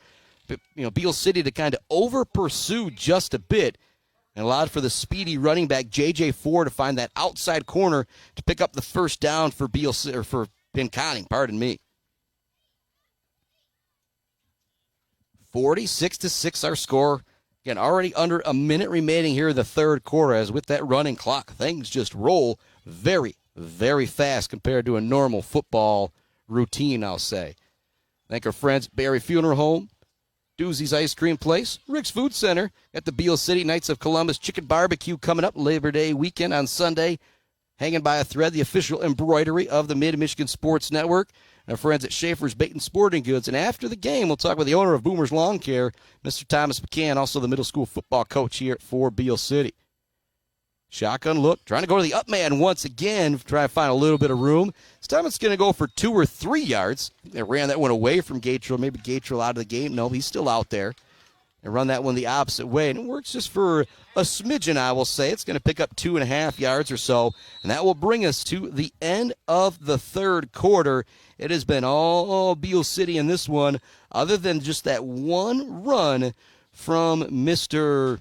Beal City to kind of over-pursue just a bit, and allowed for the speedy running back J.J. Ford to find that outside corner to pick up the 1st down for for Pinconning. Pardon me. 46-6 our score. Again, already under a minute remaining here in the 3rd quarter. As with that running clock, things just roll very, very fast compared to a normal football routine, I'll say. Thank our friends at Barry Funeral Home, Doozy's Ice Cream Place, Rick's Food Center, at the Beal City Knights of Columbus Chicken Barbecue coming up Labor Day weekend on Sunday. Hanging by a thread, the official embroidery of the Mid-Michigan Sports Network. And our friends at Schaefer's Bait and Sporting Goods. And after the game, we'll talk with the owner of Boomer's Lawn Care, Mr. Thomas McCann, also the middle school football coach here for Beal City. Shotgun look, trying to go to the up man once again, try to find a little bit of room. This time it's going to go for 2 or 3 yards. They ran that one away from Gatrell. Maybe Gatrell out of the game. No, he's still out there. And run that one the opposite way. And it works just for a smidgen, I will say. It's going to pick up 2.5 yards or so. And that will bring us to the end of the 3rd quarter. It has been all Beal City in this one, other than just that one run from Mr.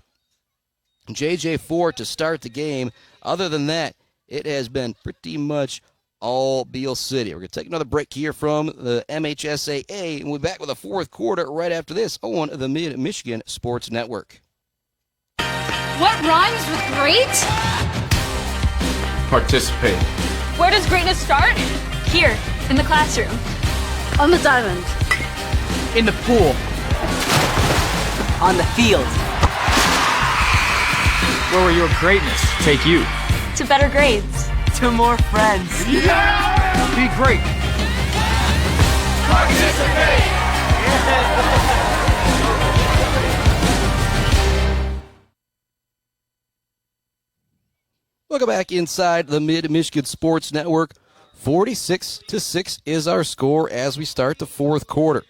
J.J. Ford to start the game. Other than that, it has been pretty much all Beal City. We're going to take another break here from the MHSAA, and we'll be back with the 4th quarter right after this on the Mid-Michigan Sports Network. What rhymes with great? Participate. Where does greatness start? Here, in the classroom. On the diamond. In the pool. On the field. Where will your greatness take you? To better grades. To more friends. Yeah! Be great. Participate! Welcome back inside the Mid-Michigan Sports Network. 46-6 is our score as we start the 4th quarter.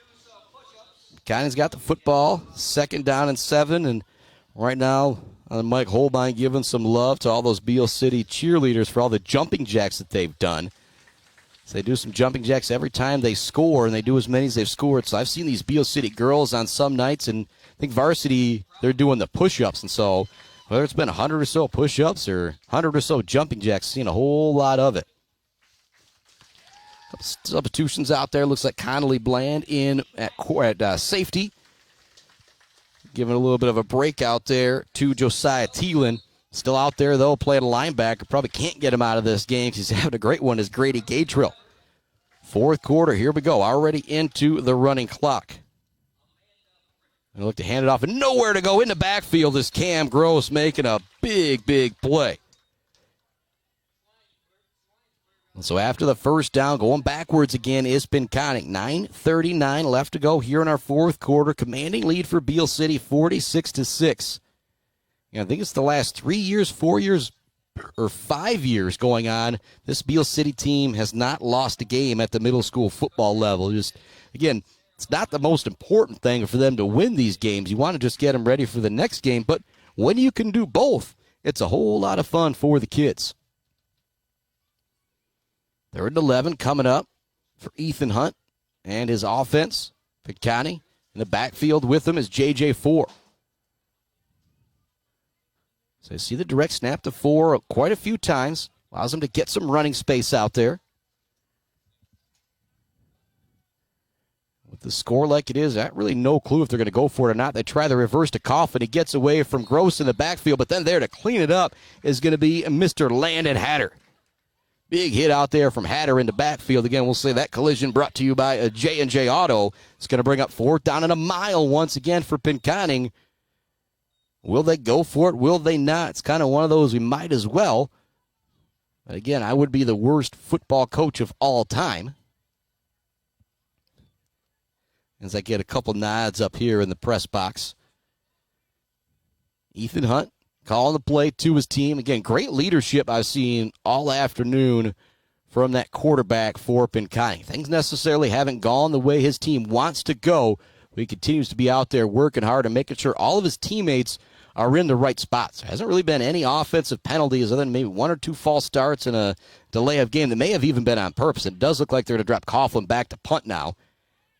Conning's got the football, 2nd down and 7, and right now Mike Holbein giving some love to all those Beal City cheerleaders for all the jumping jacks that they've done. So they do some jumping jacks every time they score, and they do as many as they've scored. So I've seen these Beal City girls on some nights, and I think varsity, they're doing the push-ups. And so whether it's been 100 or so push-ups or 100 or so jumping jacks, seen a whole lot of it. Substitutions out there. Looks like Connolly Bland in at safety. Giving a little bit of a break out there to Josiah Thielen. Still out there, though, playing a linebacker. Probably can't get him out of this game because he's having a great one, is Grady Gatrell. 4th quarter, here we go. Already into the running clock. And look to hand it off, and nowhere to go in the backfield is Cam Gross making a big, big play. And so after the 1st down, going backwards again is Pinconning. 9:39 left to go here in our 4th quarter. Commanding lead for Beal City, 46-6. I think it's the last 3 years, 4 years, or 5 years going on, this Beal City team has not lost a game at the middle school football level. Just, again, it's not the most important thing for them to win these games. You want to just get them ready for the next game. But when you can do both, it's a whole lot of fun for the kids. 3rd and 11 coming up for Ethan Hunt and his offense. Pinconning in the backfield with him is J.J. 4. So you see the direct snap to 4 quite a few times. Allows them to get some running space out there. With the score like it is, I have really no clue if they're going to go for it or not. They try the reverse to Coffin. He gets away from Gross in the backfield, but then there to clean it up is going to be Mr. Landon Hatter. Big hit out there from Hatter in the backfield. Again, we'll say that collision brought to you by J&J Auto. It's going to bring up 4th down and a mile once again for Pinconning. Will they go for it? Will they not? It's kind of one of those we might as well. But again, I would be the worst football coach of all time. As I get a couple nods up here in the press box. Ethan Hunt calling the play to his team. Again, great leadership I've seen all afternoon from that quarterback for Pinconning. Things necessarily haven't gone the way his team wants to go, but he continues to be out there working hard and making sure all of his teammates are in the right spots. There hasn't really been any offensive penalties other than maybe 1 or 2 false starts and a delay of game that may have even been on purpose. It does look like they're going to drop Coughlin back to punt now.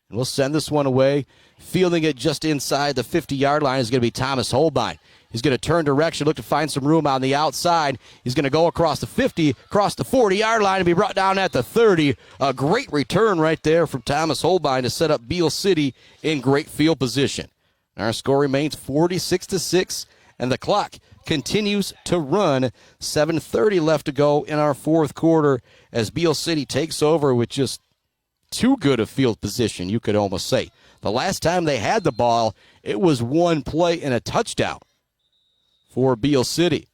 And we'll send this one away. Fielding it just inside the 50-yard line is going to be Thomas Holbein. He's going to turn direction, look to find some room on the outside. He's going to go across the 50, across the 40-yard line, and be brought down at the 30. A great return right there from Thomas Holbein to set up Beal City in great field position. Our score remains 46-6, and the clock continues to run. 7:30 left to go in our 4th quarter as Beal City takes over with just too good a field position, you could almost say. The last time they had the ball, it was 1 play and a touchdown for Beal City.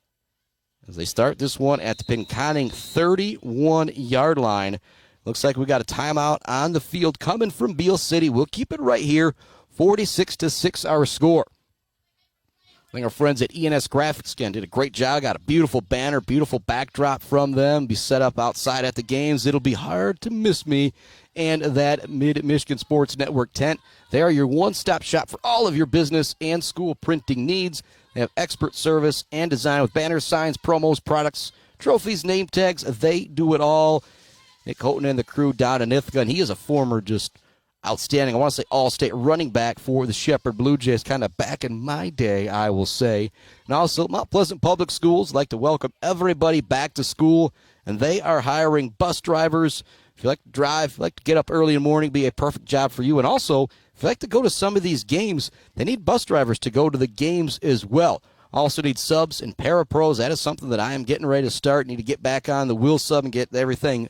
As they start this one at the Pinconning 31-yard line. Looks like we got a timeout on the field coming from Beal City. We'll keep it right here. 46-6 our score. I think our friends at ENS Graphics, again, did a great job. Got a beautiful banner, beautiful backdrop from them. Be set up outside at the games. It'll be hard to miss me and that Mid-Michigan Sports Network tent. They are your one-stop shop for all of your business and school printing needs. They have expert service and design with banners, signs, promos, products, trophies, name tags. They do it all. Nick Houghton and the crew down in Ithaca, and he is a former just outstanding, I want to say all-state running back for the Shepherd Blue Jays, kind of back in my day, I will say. And also, Mount Pleasant Public Schools like to welcome everybody back to school, and they are hiring bus drivers. If you like to drive, if you like to get up early in the morning, be a perfect job for you. And also, if you like to go to some of these games, they need bus drivers to go to the games as well. Also need subs and parapros. That is something that I am getting ready to start. Need to get back on the wheel sub and get everything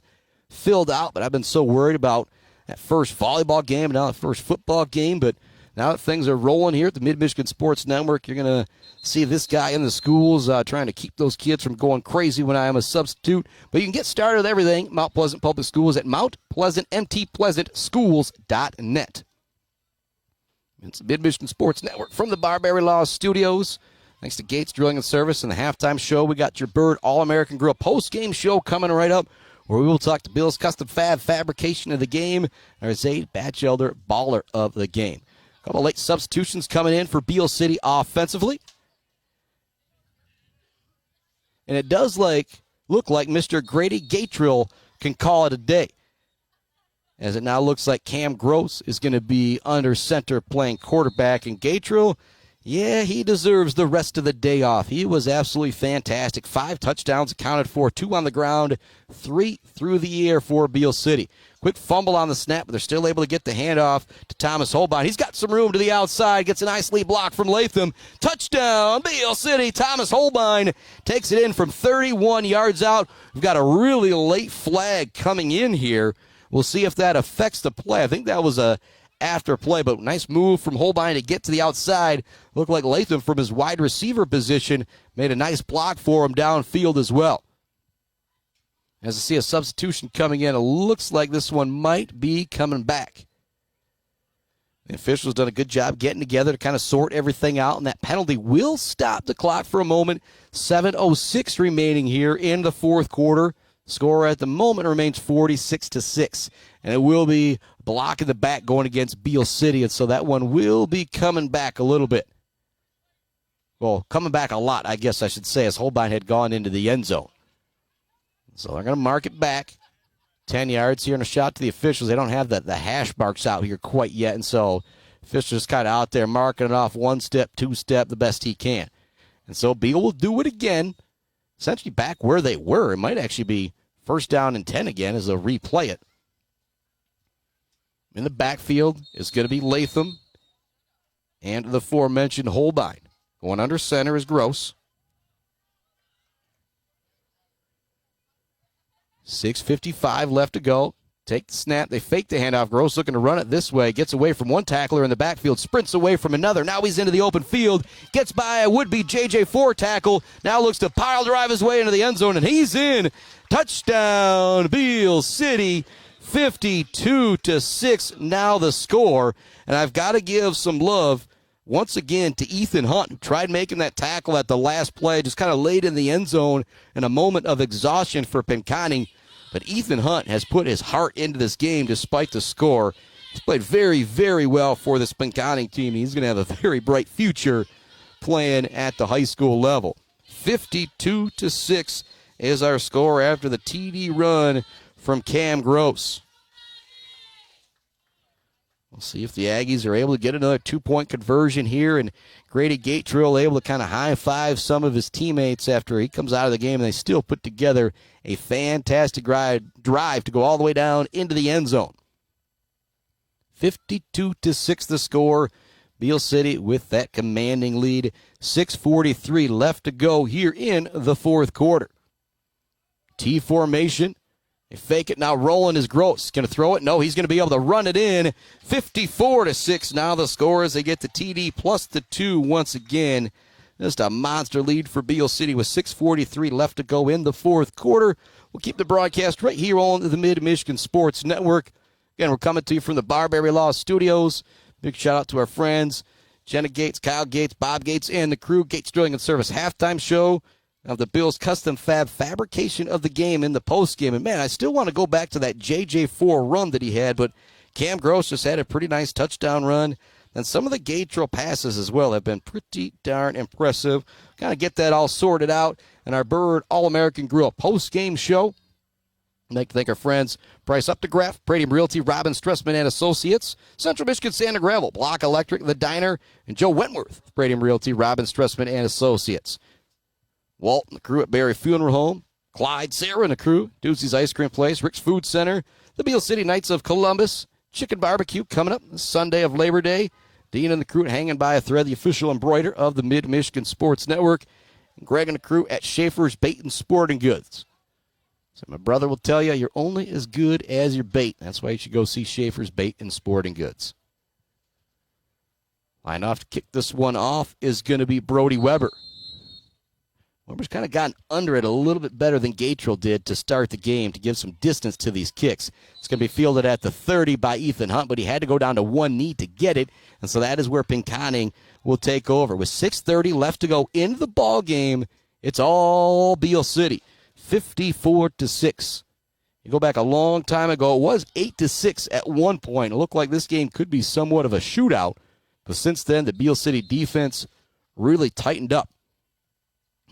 filled out, but I've been so worried about that first volleyball game and now the first football game. But now that things are rolling here at the Mid-Michigan Sports Network, you're going to see this guy in the schools trying to keep those kids from going crazy when I am a substitute. But you can get started with everything, Mount Pleasant Public Schools, at mountpleasantmtpleasantschools.net. It's the Mid-Michigan Sports Network from the Barbary Law Studios. Thanks to Gates Drilling and Service and the halftime show. We got your Bird All-American Grill post-game show coming right up, where we will talk to Bill's Custom Fab fabrication of the game. There's a Batchelder baller of the game. A couple late substitutions coming in for Beal City offensively. And it does look like Mr. Grady Gatrell can call it a day, as it now looks like Cam Gross is going to be under center playing quarterback. And Gatrell, yeah, he deserves the rest of the day off. He was absolutely fantastic. 5 touchdowns accounted for, 2 on the ground, 3 through the air for Beal City. Quick fumble on the snap, but they're still able to get the handoff to Thomas Holbein. He's got some room to the outside, gets a nice lead block from Latham. Touchdown, Beal City. Thomas Holbein takes it in from 31 yards out. We've got a really late flag coming in here. We'll see if that affects the play. I think that was a after play, but nice move from Holbein to get to the outside. Looked like Latham from his wide receiver position made a nice block for him downfield as well. As I see a substitution coming in, it looks like this one might be coming back. The officials done a good job getting together to kind of sort everything out, and that penalty will stop the clock for a moment. 7:06 remaining here in the fourth quarter. Score at the moment remains 46-6, and it will be block in the back going against Beal City, and so that one will be coming back a little bit. Well, coming back a lot, I guess I should say, as Holbein had gone into the end zone. So they're going to mark it back. 10 yards here and a shot to the officials. They don't have the hash marks out here quite yet, and so officials kind of out there marking it off one step, two step, the best he can. And so Beal will do it again, essentially back where they were. It might actually be first down and 10 again as they'll replay it. In the backfield is going to be Latham and the aforementioned Holbein. Going under center is Gross. 6:55 left to go. Take the snap. They fake the handoff. Gross looking to run it this way. Gets away from one tackler in the backfield. Sprints away from another. Now he's into the open field. Gets by a would-be JJ4 tackle. Now looks to pile drive his way into the end zone, and he's in. Touchdown, Beal City. 52-6 now the score. And I've got to give some love once again to Ethan Hunt, who tried making that tackle at the last play, just kind of laid in the end zone in a moment of exhaustion for Pinconning. But Ethan Hunt has put his heart into this game despite the score. He's played very, very well for this Pinconning team. He's going to have a very bright future playing at the high school level. 52-6 is our score after the TD run from Cam Gross. We'll see if the Aggies are able to get another two-point conversion here, and Grady Gatrell able to kind of high-five some of his teammates after he comes out of the game, and they still put together a fantastic drive to go all the way down into the end zone. 52-6 the score. Beal City with that commanding lead. 6:43 left to go here in the fourth quarter. T formation. They fake it now. Rolling is Gross. Going to throw it? No, he's going to be able to run it in. 54-6 now the score as they get the TD plus the 2 once again. Just a monster lead for Beal City with 6:43 left to go in the fourth quarter. We'll keep the broadcast right here on the Mid-Michigan Sports Network. Again, we're coming to you from the Barbary Law Studios. Big shout out to our friends, Jenna Gates, Kyle Gates, Bob Gates, and the crew. Gates Drilling and Service halftime show of the Bills Custom Fab fabrication of the game in the postgame. And, man, I still want to go back to that JJ4 run that he had, but Cam Gross just had a pretty nice touchdown run. And some of the Gatrell passes as well have been pretty darn impressive. Kind of get that all sorted out in our Bird All-American Grill postgame show. I'd like to thank our friends Price Updegraff, Brady Realty, Robin Stressman and Associates, Central Michigan Sand and Gravel, Block Electric, The Diner, and Joe Wentworth, Brady Realty, Robin Stressman and Associates. Walt and the crew at Barry Funeral Home, Clyde, Sarah and the crew, Doozy's Ice Cream Place, Rick's Food Center, the Beal City Knights of Columbus, Chicken Barbecue coming up this Sunday of Labor Day. Dean and the crew hanging by a thread, the official embroider of the Mid-Michigan Sports Network. And Greg and the crew at Schaefer's Bait and Sporting Goods. So my brother will tell you, you're only as good as your bait. That's why you should go see Schaefer's Bait and Sporting Goods. Line off to kick this one off is going to be Brody Weber. Weber's kind of gotten under it a little bit better than Gatrell did to start the game to give some distance to these kicks. It's going to be fielded at the 30 by Ethan Hunt, but he had to go down to one knee to get it, and so that is where Pinconning will take over. With 6:30 left to go into the ball game, it's all Beal City, 54-6. You go back a long time ago, it was 8-6 at one point. It looked like this game could be somewhat of a shootout, but since then the Beal City defense really tightened up.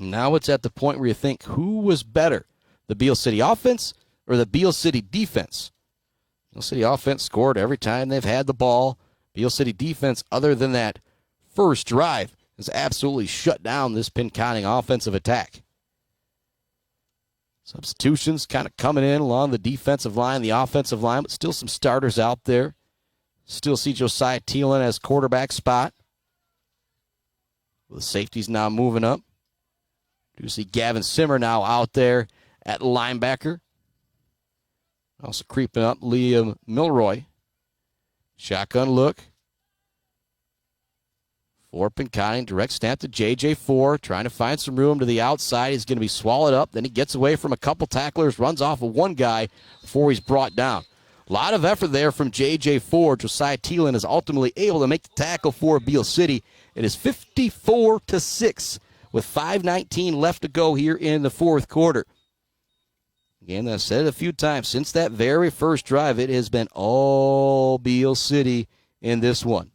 Now it's at the point where you think, who was better, the Beal City offense or the Beal City defense? Beal City offense scored every time they've had the ball. Beal City defense, other than that first drive, has absolutely shut down this Pinconning offensive attack. Substitutions kind of coming in along the defensive line, the offensive line, but still some starters out there. Still see Josiah Thielen as quarterback spot. The safeties now moving up. You see Gavin Simmer now out there at linebacker. Also creeping up, Liam Milroy. Shotgun look. For Pinconning, direct snap to JJ4, trying to find some room to the outside. He's going to be swallowed up. Then he gets away from a couple tacklers, runs off of one guy before he's brought down. A lot of effort there from J.J. Ford. Josiah Thielen is ultimately able to make the tackle for Beal City. It is 54-6 with 5:19 left to go here in the fourth quarter. Again, I've said it a few times. Since that very first drive, it has been all Beal City in this one.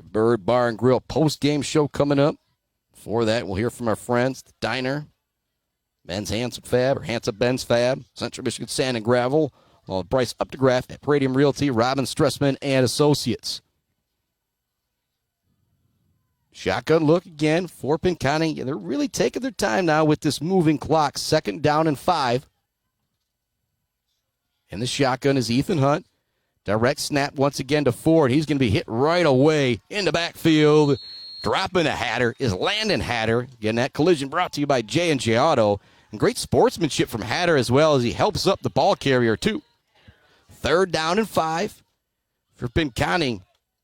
Bird Bar and Grill post-game show coming up. Before that, we'll hear from our friends, the Diner, Ben's Handsome Fab, or Handsome Ben's Fab, Central Michigan Sand and Gravel, along with Bryce Updegraff at Palladium Realty, Robin Stressman and Associates. Shotgun look again for Pinconning. They're really taking their time now with this moving clock. 2nd down and 5. And the shotgun is Ethan Hunt. Direct snap once again to Ford. He's going to be hit right away in the backfield. Dropping a Hatter is Landon Hatter. Again, that collision brought to you by J&J Auto. And great sportsmanship from Hatter as well as he helps up the ball carrier too. 3rd down and 5 for Pinconning.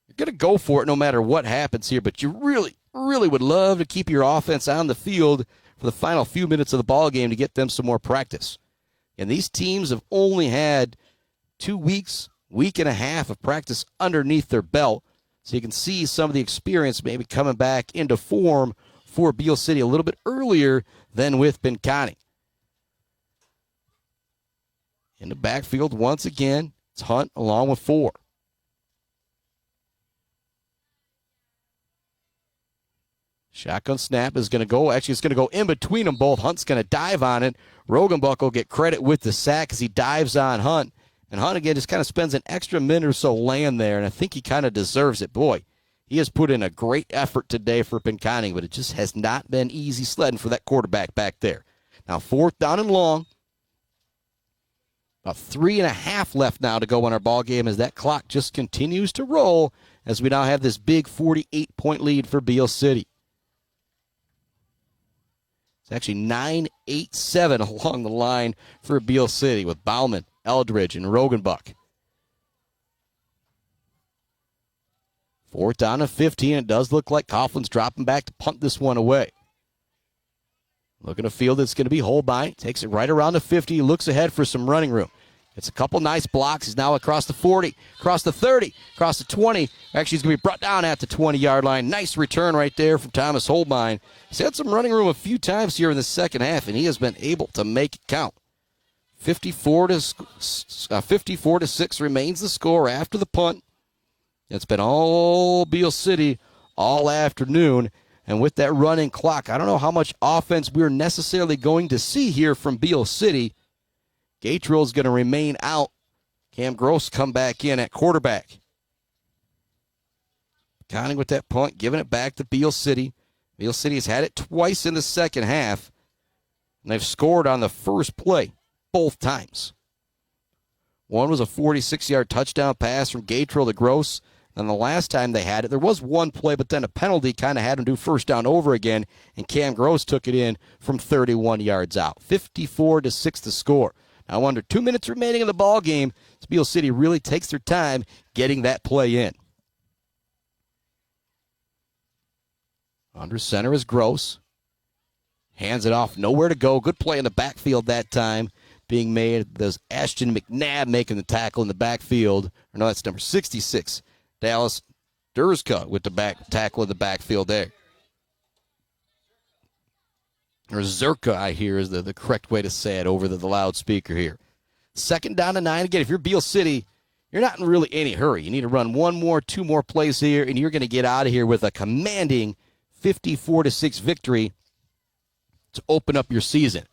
You're going to go for it no matter what happens here, but you really, really would love to keep your offense on the field for the final few minutes of the ball game to get them some more practice. And these teams have only had 2 weeks, week and a half of practice underneath their belt. So you can see some of the experience maybe coming back into form for Beal City a little bit earlier than with Pinconning. In the backfield once again, it's Hunt along with Ford. Shotgun snap is going to go. Actually, it's going to go in between them both. Hunt's going to dive on it. Rogenbuck will get credit with the sack as he dives on Hunt. And Hunt, again, just kind of spends an extra minute or so laying there, and I think he kind of deserves it. Boy, he has put in a great effort today for Pinconning, but it just has not been easy sledding for that quarterback back there. Now, 4th down and long. About 3.5 left now to go on our ball game as that clock just continues to roll as we now have this big 48-point lead for Beal City. It's actually 9-8-7 along the line for Beal City with Bauman, Eldridge, and Rogenbuck. 4th down and 15. It does look like Coughlin's dropping back to punt this one away. Looking to field, it's going to be Holbein. Takes it right around the 50. Looks ahead for some running room. It's a couple nice blocks. He's now across the 40, across the 30, across the 20. Actually, he's going to be brought down at the 20-yard line. Nice return right there from Thomas Holbein. He's had some running room a few times here in the second half, and he has been able to make it count. 54-6 remains the score after the punt. It's been all Beal City all afternoon. And with that running clock, I don't know how much offense we're necessarily going to see here from Beal City. Gatrell is going to remain out. Cam Gross come back in at quarterback. Counting with that punt, giving it back to Beal City. Beal City has had it twice in the second half, and they've scored on the first play both times. One was a 46-yard touchdown pass from Gatrell to Gross. And the last time they had it, there was one play, but then a penalty kind of had them do first down over again, and Cam Gross took it in from 31 yards out. 54-6 the score. Now, under 2 minutes remaining in the ball game, Beal City really takes their time getting that play in. Under center is Gross. Hands it off, nowhere to go. Good play in the backfield that time being made. There's Ashton McNabb making the tackle in the backfield. Or no, that's number 66. Dallas Durzka with the back tackle in the backfield there. Or Zerka, I hear, is the correct way to say it over the loudspeaker here. 2nd down and 9. Again, if you're Beal City, you're not in really any hurry. You need to run 2 more plays here, and you're going to get out of here with a commanding 54-6 victory to open up your season.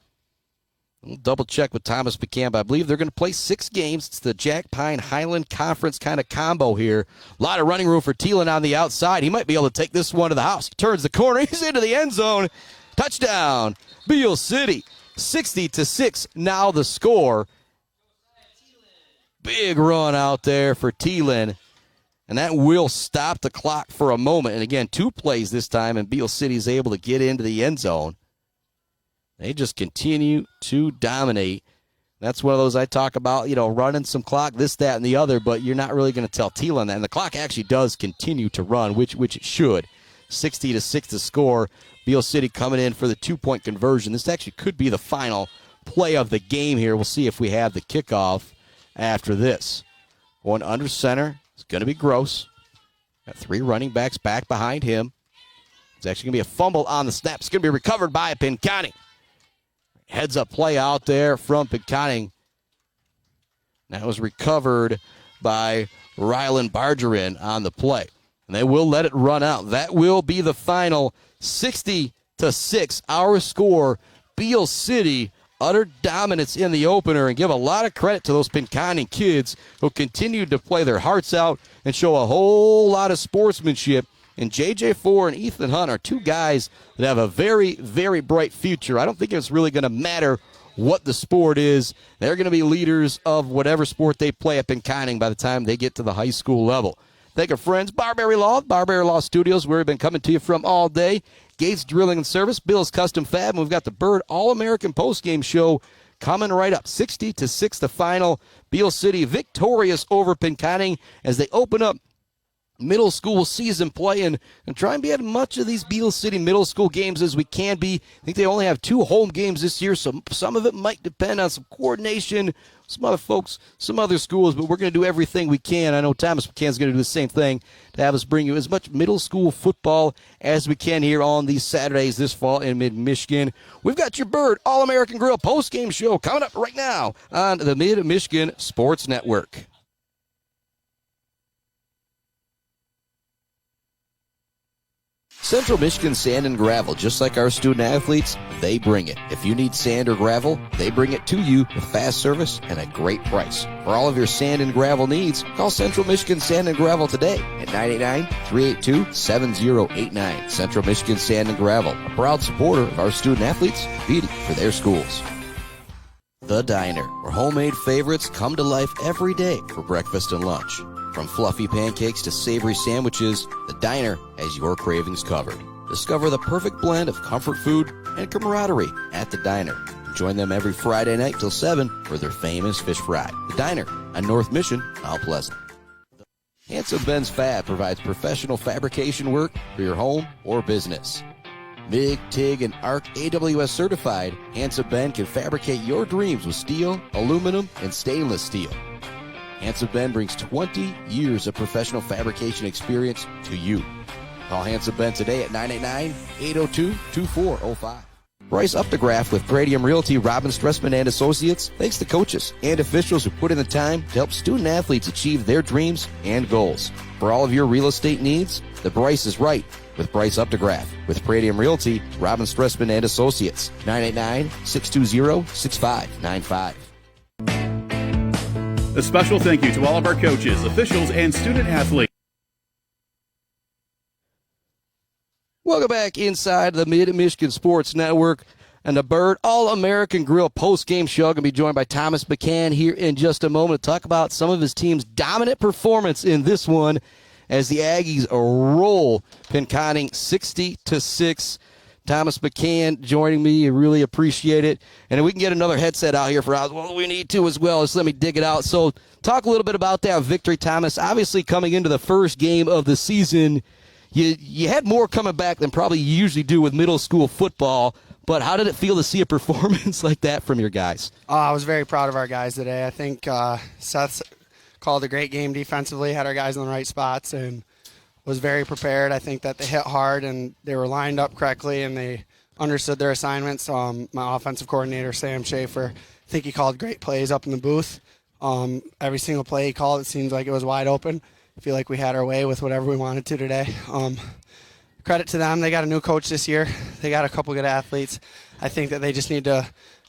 We'll double check with Thomas McCann, but I believe they're going to play 6 games. It's the Jack Pine Highland Conference kind of combo here. A lot of running room for Thielen on the outside. He might be able to take this one to the house. He turns the corner. He's into the end zone. Touchdown, Beal City. 60-6 now the score. Big run out there for Thielen. And that will stop the clock for a moment. And again, 2 plays this time, and Beal City is able to get into the end zone. They just continue to dominate. That's one of those I talk about, running some clock, this, that, and the other, but you're not really going to tell Thielen that. And the clock actually does continue to run, which it should. 60-6 to score. Beal City coming in for the 2-point conversion. This actually could be the final play of the game here. We'll see if we have the kickoff after this. One under center. It's going to be Gross. Got 3 running backs back behind him. It's actually going to be a fumble on the snap. It's going to be recovered by Pinconning. Heads up play out there from Pinconning. That was recovered by Rylan Bargerin on the play. And they will let it run out. That will be the final 60-6. Our score, Beal City, utter dominance in the opener, and give a lot of credit to those Pinconning kids who continued to play their hearts out and show a whole lot of sportsmanship. And J.J. Four and Ethan Hunt are 2 guys that have a very, very bright future. I don't think it's really going to matter what the sport is. They're going to be leaders of whatever sport they play at Pinconning by the time they get to the high school level. Thank our friends, Barbary Law Studios, where we've been coming to you from all day. Gates Drilling and Service, Bill's Custom Fab, and we've got the Bird All-American postgame show coming right up. 60-6, the final. Beal City victorious over Pinconning as they open up middle school season play and try and be at much of these Beal City middle school games as we can be. I think they only have 2 home games this year, so some of it might depend on some coordination, some other folks, some other schools, but we're going to do everything we can. I know Thomas McCann's going to do the same thing to have us bring you as much middle school football as we can here on these Saturdays this fall in Mid-Michigan. We've got your Bird All-American Grill postgame show coming up right now on the Mid-Michigan Sports Network. Central Michigan Sand and Gravel, just like our student athletes, they bring it. If you need sand or gravel, they bring it to you with fast service and a great price. For all of your sand and gravel needs, call Central Michigan Sand and Gravel today at 989-382-7089. Central Michigan Sand and Gravel, a proud supporter of our student athletes competing for their schools. The Diner, where homemade favorites come to life every day for breakfast and lunch. From fluffy pancakes to savory sandwiches, The Diner has your cravings covered. Discover the perfect blend of comfort food and camaraderie at The Diner. Join them every Friday night till 7 for their famous fish fry. The Diner on North Mission, Mount Pleasant. Handsome Ben's Fab provides professional fabrication work for your home or business. MIG, TIG, and ARC AWS certified, Handsome Ben can fabricate your dreams with steel, aluminum, and stainless steel. Handsome Ben brings 20 years of professional fabrication experience to you. Call Handsome Ben today at 989-802-2405. Bryce Updegraff with Gradium Realty, Robin Stressman and Associates thanks the coaches and officials who put in the time to help student athletes achieve their dreams and goals. For all of your real estate needs, the Bryce is right with Bryce Updegraff. With Gradium Realty, Robin Stressman and Associates, 989-620-6595. A special thank you to all of our coaches, officials, and student athletes. Welcome back inside the Mid-Michigan Sports Network and the Bird All-American Grill post-game show. Going to be joined by Thomas McCann here in just a moment to talk about some of his team's dominant performance in this one as the Aggies roll Pinconning 60-6. Thomas McCann joining me. I really appreciate it. And if we can get another headset out here for us, well, we need to as well. Just let me dig it out. So talk a little bit about that victory, Thomas. Obviously, coming into the first game of the season, you had more coming back than probably you usually do with middle school football. But how did it feel to see a performance like that from your guys? I was very proud of our guys today. I think Seth called a great game defensively, had our guys in the right spots, and was very prepared. I think that they hit hard and they were lined up correctly and they understood their assignments. My offensive coordinator, Sam Schaefer, I think he called great plays up in the booth. Every single play he called, it seems like it was wide open. I feel like we had our way with whatever we wanted to today. Credit to them. They got a new coach this year. They got a couple good athletes. I think that they just need to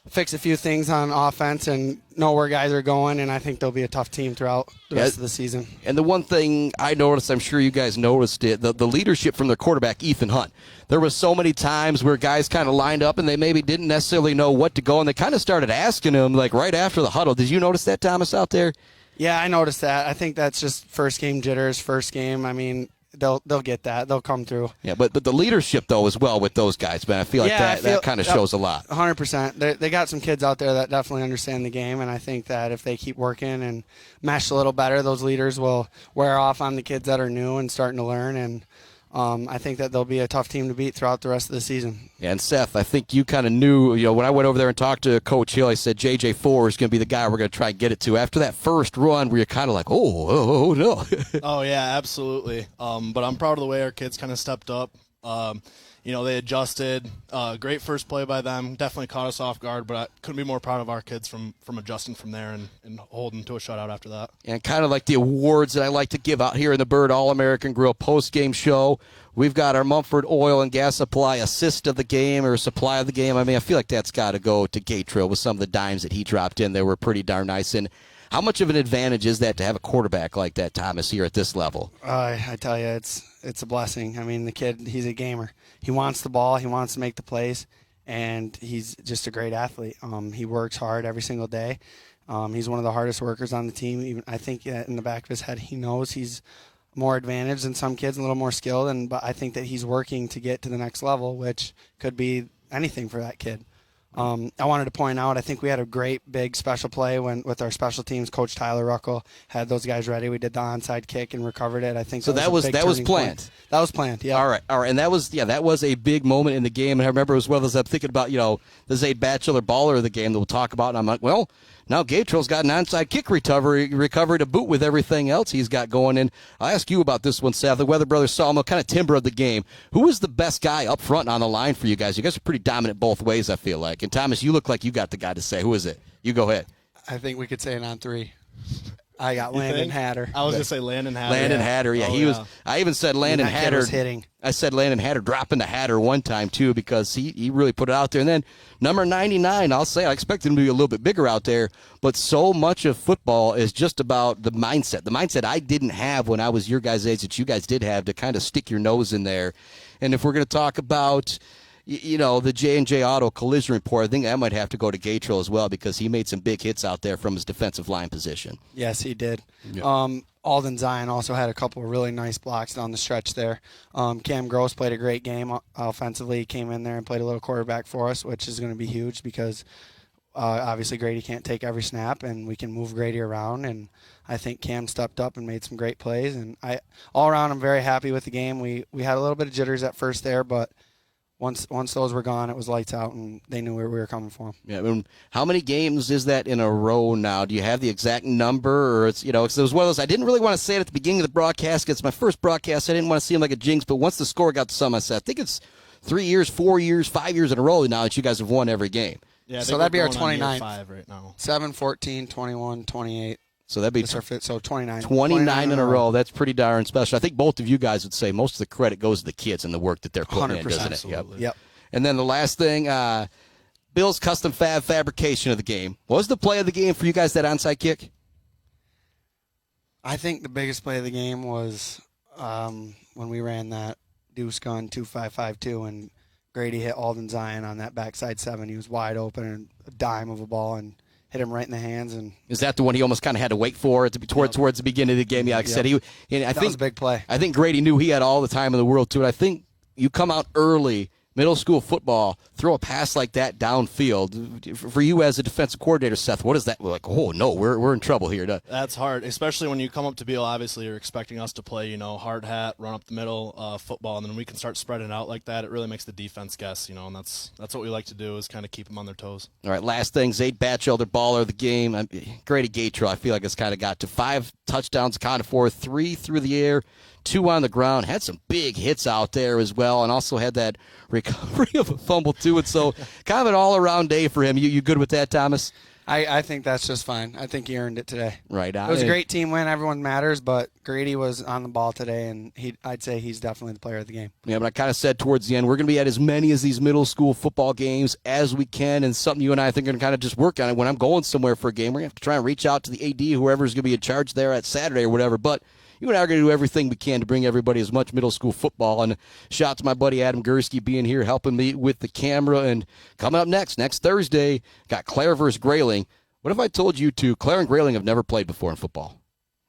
fix a few things on offense and know where guys are going, and I think they'll be a tough team throughout the rest of the season. And the one thing I noticed, I'm sure you guys noticed it, the leadership from their quarterback, Ethan Hunt. There was so many times where guys kind of lined up and they maybe didn't necessarily know what to go, and they kind of started asking him, like, right after the huddle. Did you notice that, Thomas, out there? Yeah, I noticed that. I think that's just first game jitters, first game. I mean, they'll get that. They'll come through. Yeah, but the leadership, though, as well with those guys, man, I feel like that kind of shows a lot. 100%. They got some kids out there that definitely understand the game, and I think that if they keep working and mesh a little better, those leaders will wear off on the kids that are new and starting to learn. And I think that they'll be a tough team to beat throughout the rest of the season. Yeah, and Seth, I think you kind of knew, when I went over there and talked to Coach Hill, I said J.J. Four is going to be the guy we're going to try and get it to. After that first run where you're kind of like, oh no. Oh, yeah, absolutely. But I'm proud of the way our kids kind of stepped up. They adjusted. Great first play by them. Definitely caught us off guard, but I couldn't be more proud of our kids from adjusting from there and holding to a shutout after that. And kind of like the awards that I like to give out here in the Bird All-American Grill post-game show, we've got our Mumford Oil and Gas Supply assist of the game or supply of the game. I mean, I feel like that's got to go to Gatrell with some of the dimes that he dropped in there were pretty darn nice. And how much of an advantage is that to have a quarterback like that, Thomas, here at this level? I tell you, it's a blessing. I mean, the kid, he's a gamer. He wants the ball. He wants to make the plays, and he's just a great athlete. He works hard every single day. He's one of the hardest workers on the team. Even I think in the back of his head, he knows he's more advantaged than some kids, a little more skilled, but I think that he's working to get to the next level, which could be anything for that kid. I wanted to point out, I think we had a great big special play with our special teams. Coach Tyler Ruckel had those guys ready. We did the onside kick and recovered it. I think that was planned. That was planned. Yeah. All right, and that was a big moment in the game. And I remember as well as I'm thinking about the Zaid Batchelor baller of the game that we'll talk about. And I'm like, well, now Gatrell's got an onside kick recovery to boot with everything else he's got going. And I'll ask you about this one, Seth. The Weather Brothers Sawmill, kind of timber of the game. Who was the best guy up front on the line for you guys? You guys are pretty dominant both ways, I feel like. And Thomas, you look like you got the guy to say. Who is it? You go ahead. I think we could say it on three. I got Landon Hatter. I was going to say Landon Hatter. Landon Hatter, yeah. He was. I even said Landon Hatter. Was hitting. I said Landon Hatter dropping the Hatter one time, too, because he really put it out there. And then number 99, I'll say I expected him to be a little bit bigger out there, but so much of football is just about the mindset I didn't have when I was your guys' age that you guys did have to kind of stick your nose in there. And if we're going to talk about the J&J Auto collision report, I think that might have to go to Gatrell as well because he made some big hits out there from his defensive line position. Yes, he did. Yeah. Alden Zion also had a couple of really nice blocks down the stretch there. Cam Gross played a great game offensively. He came in there and played a little quarterback for us, which is going to be huge because obviously Grady can't take every snap, and we can move Grady around. And I think Cam stepped up and made some great plays. And all around, I'm very happy with the game. We had a little bit of jitters at first there, but once those were gone, it was lights out, and they knew we were coming for them. Yeah, I mean, how many games is that in a row now? Do you have the exact number, or it's because it was one of those? I didn't really want to say it at the beginning of the broadcast. It's my first broadcast. I didn't want to seem like a jinx, but once the score got to some, I said, I think it's 3 years, 4 years, 5 years in a row now that you guys have won every game. Yeah, so that'd be our 29th. 5 right now. 7, 14, 21, 28. So that'd be 29. 29 in a row. That's pretty darn special. I think both of you guys would say most of the credit goes to the kids and the work that they're putting in, doesn't it? Absolutely. Yep. And then the last thing, Bill's custom fabrication of the game. What was the play of the game for you guys, that onside kick? I think the biggest play of the game was when we ran that deuce gun 2-5-5-2 and Grady hit Alden Zion on that backside 7. He was wide open and a dime of a ball and hit him right in the hands. And is that the one he almost kind of had to wait for towards the beginning of the game? Yeah, like I said, that was a big play. I think Grady knew he had all the time in the world to it. I think you come out early. Middle school football, throw a pass like that downfield. For you as a defensive coordinator, Seth, what is that like? Oh, no, we're in trouble here. That's hard, especially when you come up to Beal. Obviously, you're expecting us to play, hard hat, run up the middle football, and then we can start spreading out like that. It really makes the defense guess, and that's what we like to do is kind of keep them on their toes. All right, last thing, Zaid Batchelder, baller of the game. Grady Gatrell, I feel like it's kind of got to 5 touchdowns, accounted for 3 through the air, 2 on the ground, had some big hits out there as well, and also had that recovery of a fumble too. And so kind of an all-around day for him. You good with that, Thomas? I think that's just fine. I think he earned it today. Right on. It was a great team win. Everyone matters, but Grady was on the ball today, and I'd say he's definitely the player of the game. Yeah, but I kind of said towards the end, we're going to be at as many of these middle school football games as we can, and something you and I think are going to kind of just work on it. When I'm going somewhere for a game, we're going to have to try and reach out to the AD, whoever's going to be in charge there at Saturday or whatever, but you and I are going to do everything we can to bring everybody as much middle school football. And shout out to my buddy Adam Gursky being here, helping me with the camera. And coming up next Thursday, got Clare versus Grayling. What if I told you two, Clare and Grayling have never played before in football?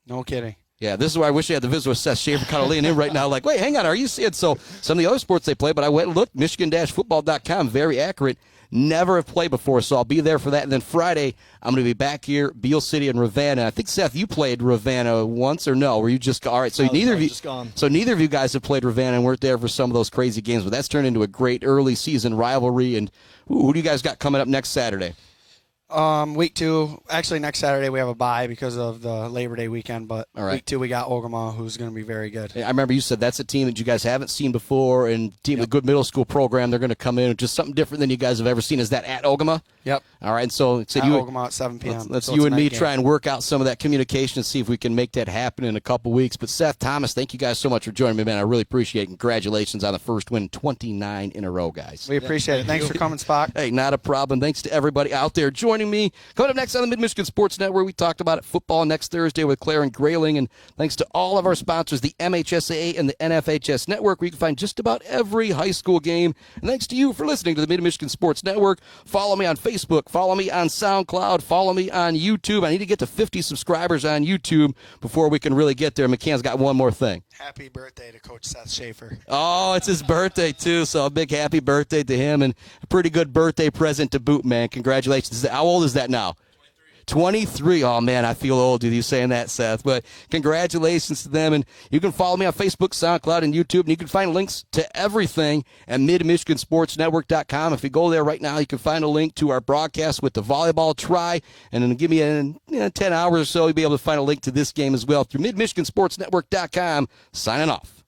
No kidding. Yeah, this is why I wish I had the visit with Seth Schaefer kind of leaning in right now like, wait, hang on, are you seeing? So some of the other sports they play, but I went and looked, Michigan-football.com, very accurate. never have played before, so I'll be there for that. And then Friday, I'm going to be back here, Beal City and Ravenna. I think, Seth, you played Ravenna once or no? Were you just all right? So neither of you guys have played Ravenna and weren't there for some of those crazy games, but that's turned into a great early season rivalry. And who do you guys got coming up next Saturday? Week 2, actually next Saturday we have a bye because of the Labor Day weekend, but week 2 we got Ogama, who's going to be very good. I remember you said that's a team that you guys haven't seen before, and team with a good middle school program. They're going to come in with just something different than you guys have ever seen. Is that at Ogama? Yep. All right, so at Ogama at 7 p.m. Let's you and me try and work out some of that communication and see if we can make that happen in a couple weeks. But Seth, Thomas, thank you guys so much for joining me, man. I really appreciate it. Congratulations on the first win, 29 in a row, guys. We appreciate it. Thanks for coming, Spock. Hey, not a problem. Thanks to everybody out there joining me. Coming up next on the Mid-Michigan Sports Network, we talked about it, football next Thursday with Claire and Grayling. And thanks to all of our sponsors, the MHSAA and the NFHS Network, where you can find just about every high school game. And thanks to you for listening to the Mid-Michigan Sports Network. Follow me on Facebook. Follow me on SoundCloud. Follow me on YouTube. I need to get to 50 subscribers on YouTube before we can really get there. McCann's got one more thing. Happy birthday to Coach Seth Schaefer. Oh, it's his birthday, too, so a big happy birthday to him and a pretty good birthday present to boot, man. Congratulations. How old is that now? 23. Oh, man, I feel old with you saying that, Seth. But congratulations to them. And you can follow me on Facebook, SoundCloud, and YouTube. And you can find links to everything at MidMichiganSportsNetwork.com. If you go there right now, you can find a link to our broadcast with the volleyball try. And then give me 10 hours or so, you'll be able to find a link to this game as well through MidMichiganSportsNetwork.com. Signing off.